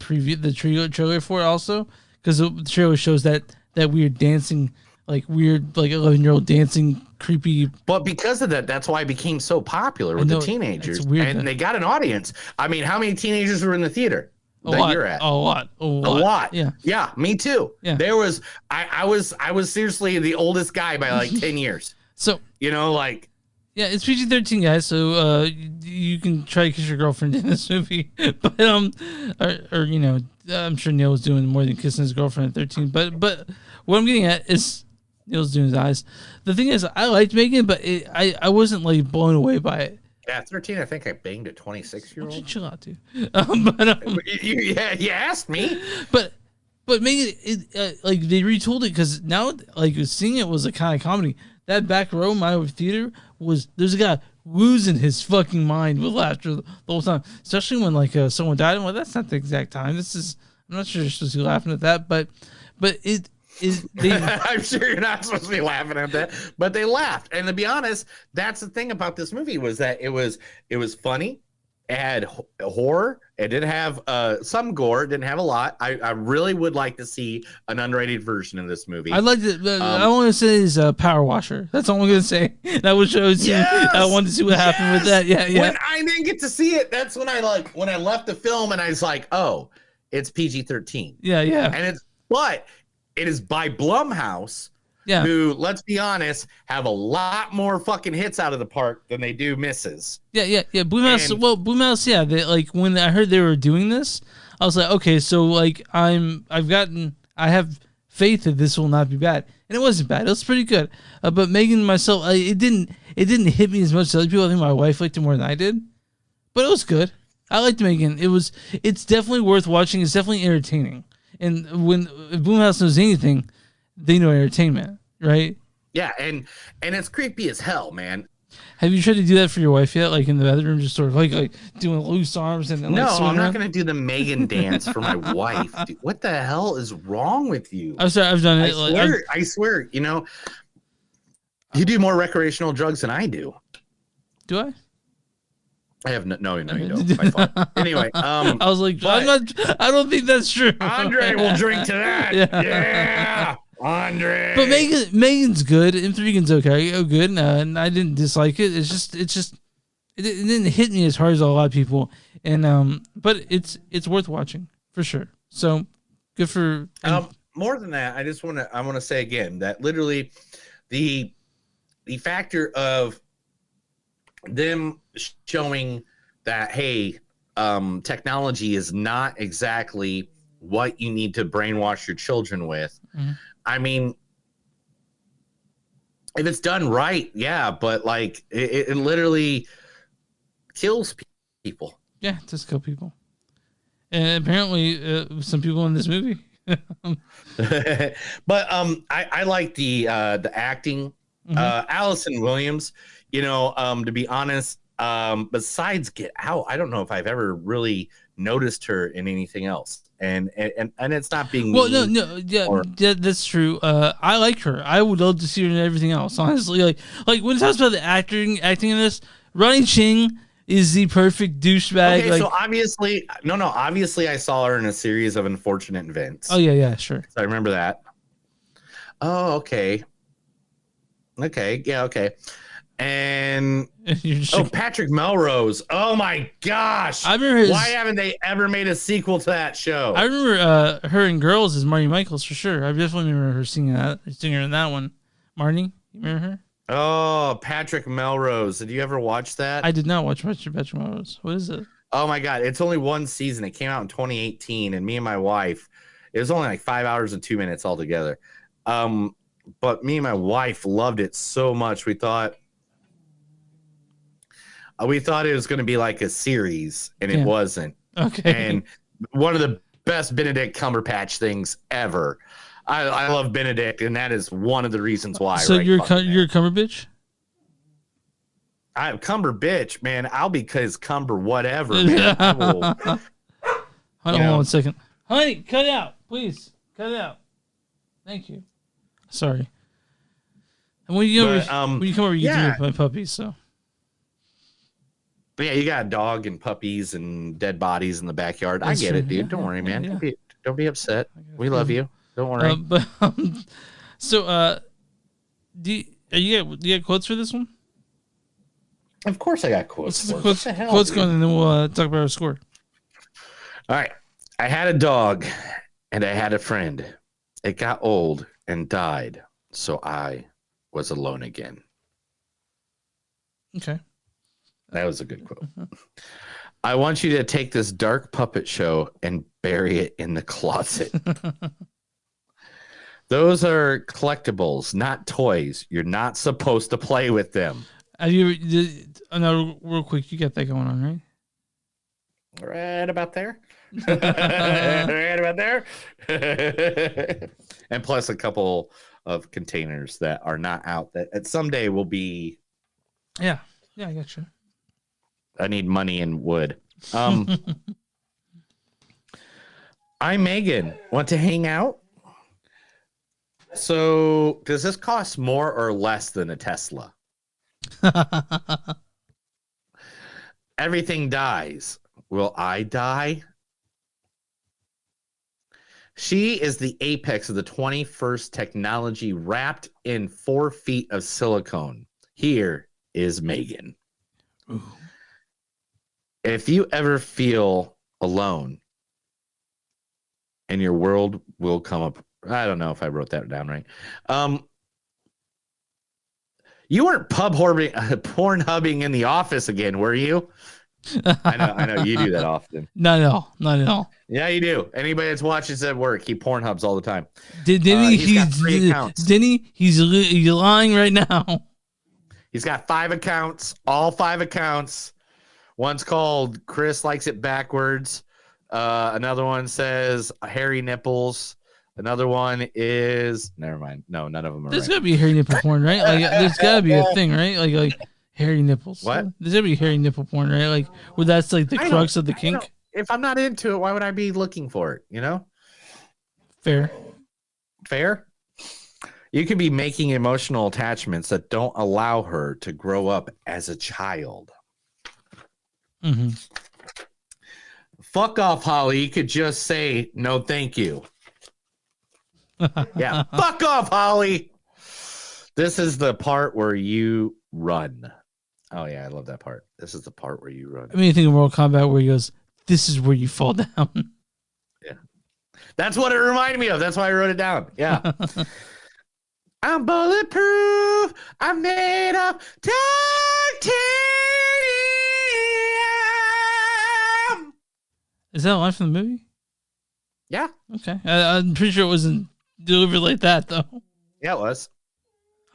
trailer for it also, because the trailer shows that weird dancing, like 11-year-old dancing. Creepy, but because of that's why it became so popular with the teenagers. It's weird, and they got an audience. I mean, how many teenagers were in the theater you're at? A lot. Yeah, me too. Yeah, there was. I was seriously the oldest guy by like 10 years. So yeah, it's PG-13, guys. So you can try to kiss your girlfriend in this movie, but or I'm sure Neil was doing more than kissing his girlfriend at 13. But what I'm getting at is. Neil's doing his eyes. The thing is, I liked M3GAN, but I wasn't like blown away by it. Yeah, 13. I think I banged a 26-year-old. Chill out, dude. You asked me. But M3GAN, like they retooled it because now, like seeing it was a kind of comedy. That back row, my theater there's a guy losing his fucking mind with laughter the whole time, especially when like someone died. I'm like, that's not the exact time. I'm not sure you're supposed to be laughing at that, but it. I'm sure you're not supposed to be laughing at that, but they laughed. And to be honest, that's the thing about this movie was that it was funny. It had horror. It did have some gore. It didn't have a lot. I really would like to see an unrated version of this movie. I like it. I want to say is Power Washer. That's all I'm going to say. That would show you. I wanted to see what happened with that. Yeah. When I didn't get to see it, that's when I left the film and I was like, oh, it's PG-13. Yeah. And it is by Blumhouse, who, let's be honest, have a lot more fucking hits out of the park than they do misses. Yeah. Blumhouse. Blumhouse. Yeah. They like when I heard they were doing this, I was like, okay, so like I have faith that this will not be bad, and it wasn't bad. It was pretty good. But M3GAN myself, it didn't hit me as much as other people. I think my wife liked it more than I did, but it was good. I liked M3GAN. It's definitely worth watching. It's definitely entertaining. And when Blumhouse knows anything, they know entertainment, right? Yeah, and it's creepy as hell, man. Have you tried to do that for your wife yet? Like in the bedroom, just sort of like doing loose arms and no, I'm not going to do the M3GAN dance for my wife. Dude, what the hell is wrong with you? I'm sorry, I've done it. I swear. You do more recreational drugs than I do. Do I? I have no, you don't. My fault. Anyway, I was like, I don't think that's true. Andre will drink to that. Yeah, Andre. But M3GAN's good. M3GAN's okay. Good. And I didn't dislike it. It didn't hit me as hard as a lot of people. And but it's worth watching for sure. So good for. More than that, I want to say again that literally, the factor of them showing that, hey, technology is not exactly what you need to brainwash your children with. I mean, if it's done right, yeah, but like it literally kills people. Yeah, it does kill people. And apparently some people in this movie. But I like the acting. Allison Williams, to be honest, besides Get Out, I don't know if I've ever really noticed her in anything else. And it's not being yeah, that's true. I like her. I would love to see her in everything else. Honestly, like when it talks about the acting in this, Ronnie Ching is the perfect douchebag. Okay, so obviously I saw her in a series of unfortunate events. Oh yeah, sure. So I remember that. Oh, okay. Okay. And Patrick Melrose. Oh my gosh! I remember why haven't they ever made a sequel to that show? I remember her in Girls as Marty Michaels for sure. I definitely remember her singing in that one. Marty, you remember her? Oh, Patrick Melrose. Did you ever watch that? I did not watch Patrick Melrose. What is it? Oh my god, it's only one season. It came out in 2018, and me and my wife, it was only like 5 hours and 2 minutes altogether. But me and my wife loved it so much. We thought it was going to be like a series, and it wasn't. Okay. And one of the best Benedict Cumberbatch things ever. I love Benedict, and that is one of the reasons why. So you're a Cumberbitch? I'm Cumberbitch, man. I'll be Cumber whatever, man. I will, Hold on 1 second. Honey, cut it out. Please. Cut it out. Thank you. Sorry. And when you come over, you can do my puppies, so. But yeah, you got a dog and puppies and dead bodies in the backyard. That's I get it, dude. Don't worry, man. Yeah. Don't be upset. We love you. Don't worry. Do you get quotes for this one? Of course I got quotes. What's going on, and then we'll talk about our score. All right. I had a dog and I had a friend. It got old and died, so I was alone again. Okay. That was a good quote. I want you to take this dark puppet show and bury it in the closet. Those are collectibles, not toys. You're not supposed to play with them. No, real quick, you got that going on, right? Right about there. Right about there. And plus a couple of containers that are not out that someday will be. Yeah, I got you. I need money and wood. I'm Megan. Want to hang out? So, does this cost more or less than a Tesla? Everything dies. Will I die? She is the apex of the 21st technology wrapped in 4 feet of silicone. Here is Megan. Ooh. If you ever feel alone and your world will come up, I don't know if I wrote that down right. You weren't porn hubbing in the office again, were you? I know you do that often. Not at all. Yeah, you do. Anybody that's watches at work, he porn hubs all the time. He's lying right now. He's got 5 accounts, all 5 accounts. One's called Chris Likes It Backwards. Another one says hairy nipples. Another one is never mind. No, none of them are. There's gotta be a hairy nipple porn, right? Like there's gotta be a thing, right? Like hairy nipples. What? There's gotta be hairy nipple porn, right? Like where that's like the crux of the kink. If I'm not into it, why would I be looking for it? You know? Fair. You could be making emotional attachments that don't allow her to grow up as a child. Mm-hmm. Fuck off, Holly. You could just say no, thank you. Yeah, fuck off, Holly. This is the part where you run. Oh yeah, I love that part. This is the part where you run. I mean, you think of Mortal Kombat where he goes, "This is where you fall down." Yeah, that's what it reminded me of. That's why I wrote it down. Yeah. I'm bulletproof. I'm made of titanium. Is that a line from the movie? Yeah. Okay. I'm pretty sure it wasn't delivered like that, though. Yeah, it was.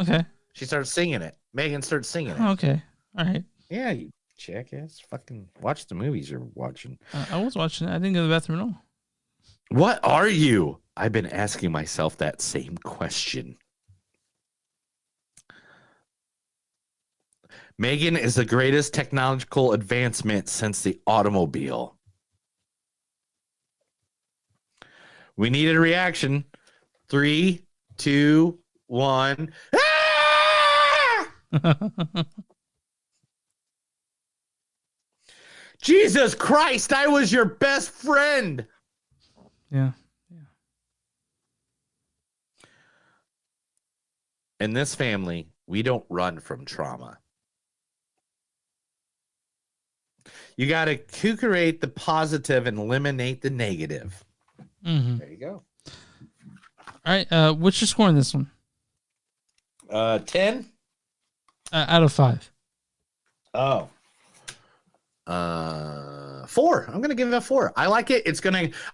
Okay. She started singing it. Megan started singing it. Oh, okay. All right. Yeah, you jackass. Fucking watch the movies you're watching. I was watching it. I didn't go to the bathroom at all. What are you? I've been asking myself that same question. M3GAN is the greatest technological advancement since the automobile. We need a reaction. 3, 2, 1. Jesus Christ, I was your best friend. Yeah. In this family, we don't run from trauma. You got to curate the positive and eliminate the negative. Mm-hmm. There you go. All right. What's your score on this one? 10 out of 5. Oh. 4. I'm gonna give it a 4. I like it.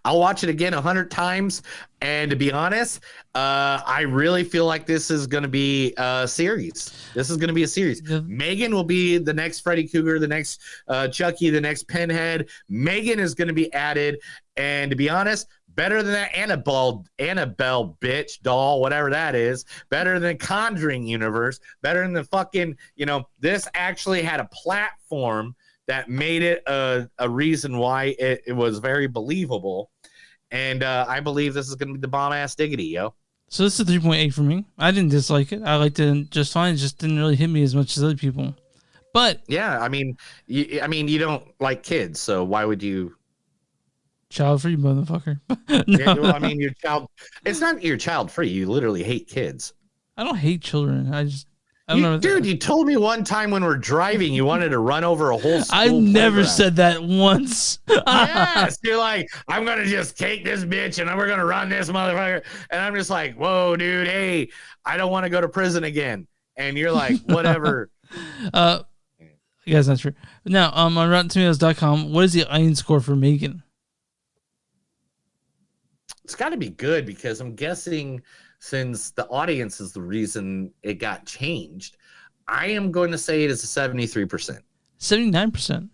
I'll watch it again 100 times. And to be honest, I really feel like this is gonna be a series. M3GAN will be the next Freddy Krueger, the next Chucky, the next Pinhead. M3GAN is gonna be added. And to be honest, better than that Annabelle bitch doll, whatever that is. Better than Conjuring universe. Better than the fucking, this actually had a platform that made it a reason why it was very believable. And I believe this is going to be the bomb-ass diggity, yo. So this is a 3.8 for me. I didn't dislike it. I liked it just fine. It just didn't really hit me as much as other people. But yeah, I mean, you don't like kids, so why would you? Child-free motherfucker. No. Yeah, well, I mean, your child. It's not your child-free. You literally hate kids. I don't hate children. I don't know. Dude, you told me one time when we're driving, you wanted to run over a whole school. I've never said that once. Yes, you're like, I'm gonna just take this bitch and we're gonna run this motherfucker. And I'm just like, whoa, dude, hey, I don't want to go to prison again. And you're like, whatever. Yeah, that's not true. Now, on RottenTomatoes.com, what is the audience score for M3GAN? It's got to be good because I'm guessing since the audience is the reason it got changed, I am going to say it is a 73%. 79%.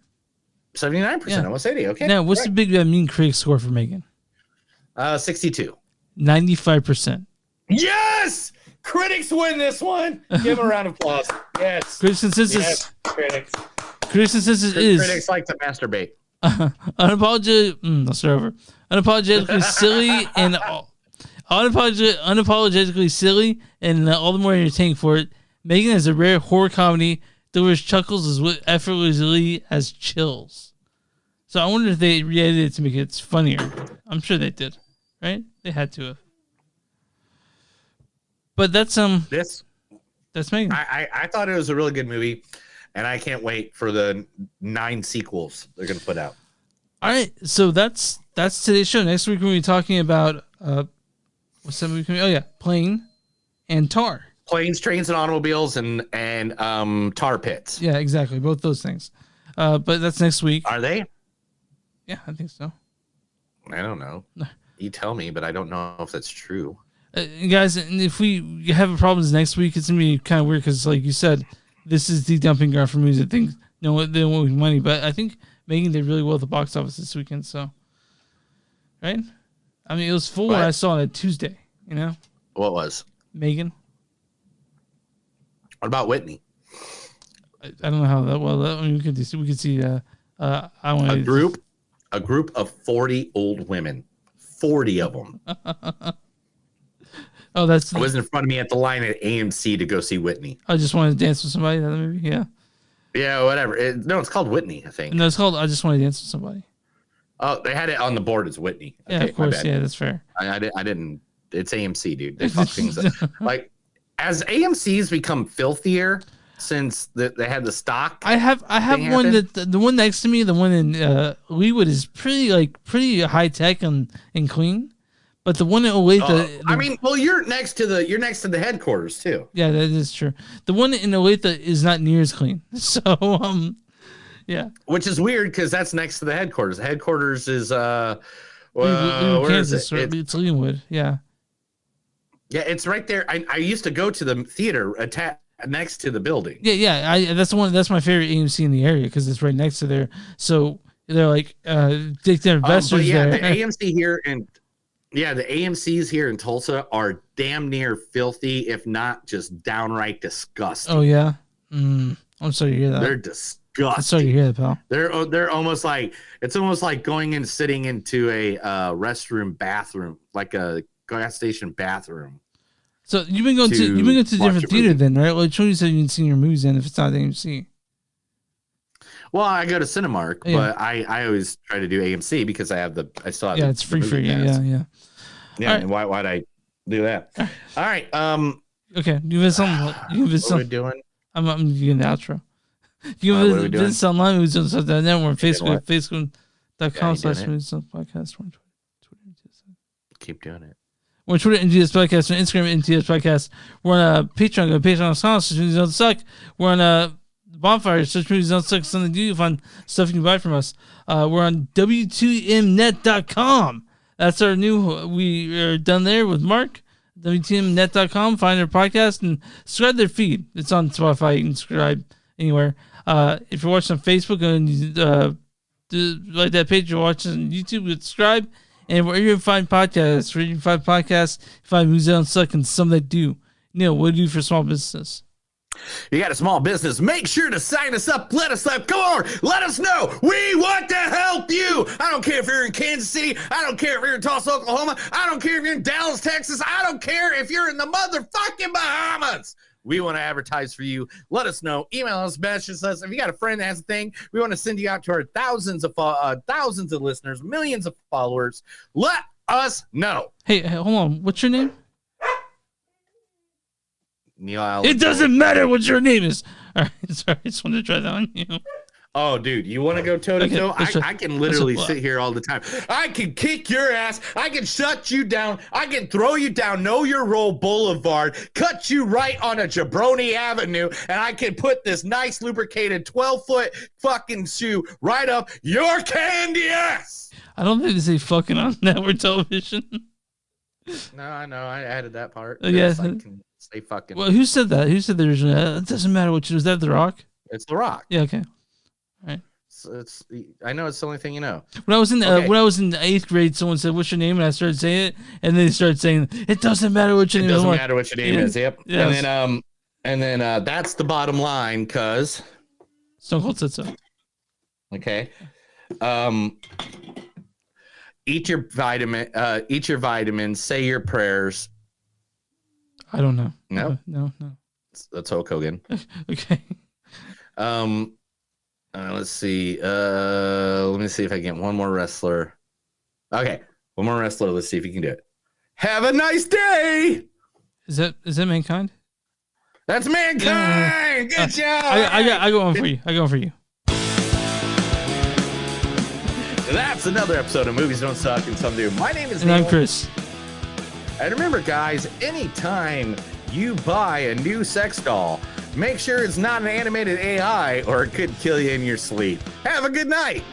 79%. Yeah. I want to say it. Okay. Now, what's the big mean critic score for M3GAN? 62. 95%. Yes! Critics win this one. Give them a round of applause. Yes. Critics consensus. Yes, critics. Critics consensus is. Critics like to masturbate. Let's start over. Unapologetically silly and unapologetically silly and all the more entertaining for it. M3GAN is a rare horror comedy delivers chuckles as effortlessly as chills. So I wonder if they re-edited it to make it funnier. I'm sure they did, right? They had to have. But that's that's M3GAN. I thought it was a really good movie, and I can't wait for the 9 sequels they're gonna put out. All right, so that's today's show. Next week we're going to be talking about what's that movie coming? Oh yeah, Plane and Tar. Planes, Trains, and Automobiles, and tar pits. Yeah, exactly, both those things. But that's next week. Are they? Yeah, I think so. I don't know. You tell me, but I don't know if that's true. Guys, and if we have problems next week, it's gonna be kind of weird because, like you said, this is the dumping ground for movies that think they don't want money. But I think M3GAN did really well at the box office this weekend. So, right? I mean, it was full when I saw it Tuesday. You know what was M3GAN? What about Whitney? I don't know how that. Well, I mean, we could see. A group of 40 old women, 40 of them. Oh, that's. I was in front of me at the line at AMC to go see Whitney. I just wanted to dance with somebody. That movie, yeah. Yeah, whatever. It's called Whitney, I think. No, it's called I Just Want to Dance with Somebody. Oh, they had it on the board as Whitney. Yeah, of course. Yeah, that's fair. I didn't. It's AMC, dude. They fuck things up. Like, as AMC's become filthier since they had the stock. I have one that the one next to me, the one in Leewood, is pretty high tech and clean. But the one in Olathe, I mean, well, you're next to the headquarters too. Yeah, that is true. The one in Olathe is not near as clean. So Yeah. Which is weird because that's next to the headquarters. The headquarters is Kansas, right? It's Linwood. Yeah. Yeah, it's right there. I used to go to the theater next to the building. Yeah. That's my favorite AMC in the area because it's right next to there. So they're like, take their investors there. The AMC here the AMCs here in Tulsa are damn near filthy, if not just downright disgusting. Oh yeah. I'm sorry to hear that. They're disgusting. I'm sorry to hear that, pal. They're almost like it's almost like going and sitting into a restroom bathroom, like a gas station bathroom. So you've been going to different theater then, right? Well, you said you've seen your movies in if it's not AMC. Well, I go to Cinemark, but I always try to do AMC because I still have it's free for you. Yeah. Right. And why'd I do that? All right. Okay. You have something. What are we doing? I'm doing the outro. You can visit us online. We're on Facebook, facebook.com/podcast. Keep doing it. We're on Twitter, MTS Podcast, on Instagram, MTS Podcast. We're on Patreon, go to patreon.com, such movies don't suck. We're on Bonfire, such movies don't suck, something to do, fun stuff you can buy from us. We're on W2Mnet.com. That's our we are done there with Mark. WTMnet.com, find our podcast and subscribe to their feed. It's on Spotify, you can subscribe anywhere. If you're watching on Facebook and like that page, you're watching on YouTube, subscribe. And wherever you find podcasts, find movies that don't suck and some that do. Neil, what do you do for small business? You got a small business, make sure to sign us up. Let us up. Come on, let us know. We want to help you. I don't care if you're in Kansas City. I don't care if you're in Tulsa, Oklahoma. I don't care if you're in Dallas, Texas. I don't care if you're in the motherfucking Bahamas. We want to advertise for you. Let us know. Email us, message us. If you got a friend that has a thing, we want to send you out to our thousands of listeners, millions of followers. Let us know. Hey, hold on. What's your name? Neil Allan. It doesn't matter what your name is. All right, sorry. I just wanted to try that on you. Oh, dude, you want to go toe-to-toe? I can literally sit here all the time. I can kick your ass. I can shut you down. I can throw you down Know Your Role Boulevard, cut you right on a Jabroni Avenue, and I can put this nice lubricated 12-foot fucking shoe right up your candy ass. I don't think they say fucking on network television. No, I know. I added that part. Yes. I can say fucking. Well, who said that? Who said the original? It doesn't matter what you do. Is that The Rock? It's The Rock. Yeah, okay. Right. So I know it's the only thing you know. When I was in when I was in 8th grade, someone said, "What's your name?" and I started saying it, and then they started saying, "It doesn't matter what your name is." It doesn't matter what your name is. Yep. Yes. And then that's the bottom line, cuz Stone Cold said so. Okay. Eat your vitamins. Say your prayers. I don't know. No. No. That's Hulk Hogan. Okay. Let's see. Let me see if I can get one more wrestler. Okay, one more wrestler. Let's see if you can do it. Have a nice day. Is that Mankind? That's Mankind. Good job. I go on for you. That's another episode of Movies Don't Suck and Some Do. My name is Neil. Neil. I'm Chris. And remember, guys, anytime you buy a new sex doll, make sure it's not an animated AI or it could kill you in your sleep. Have a good night.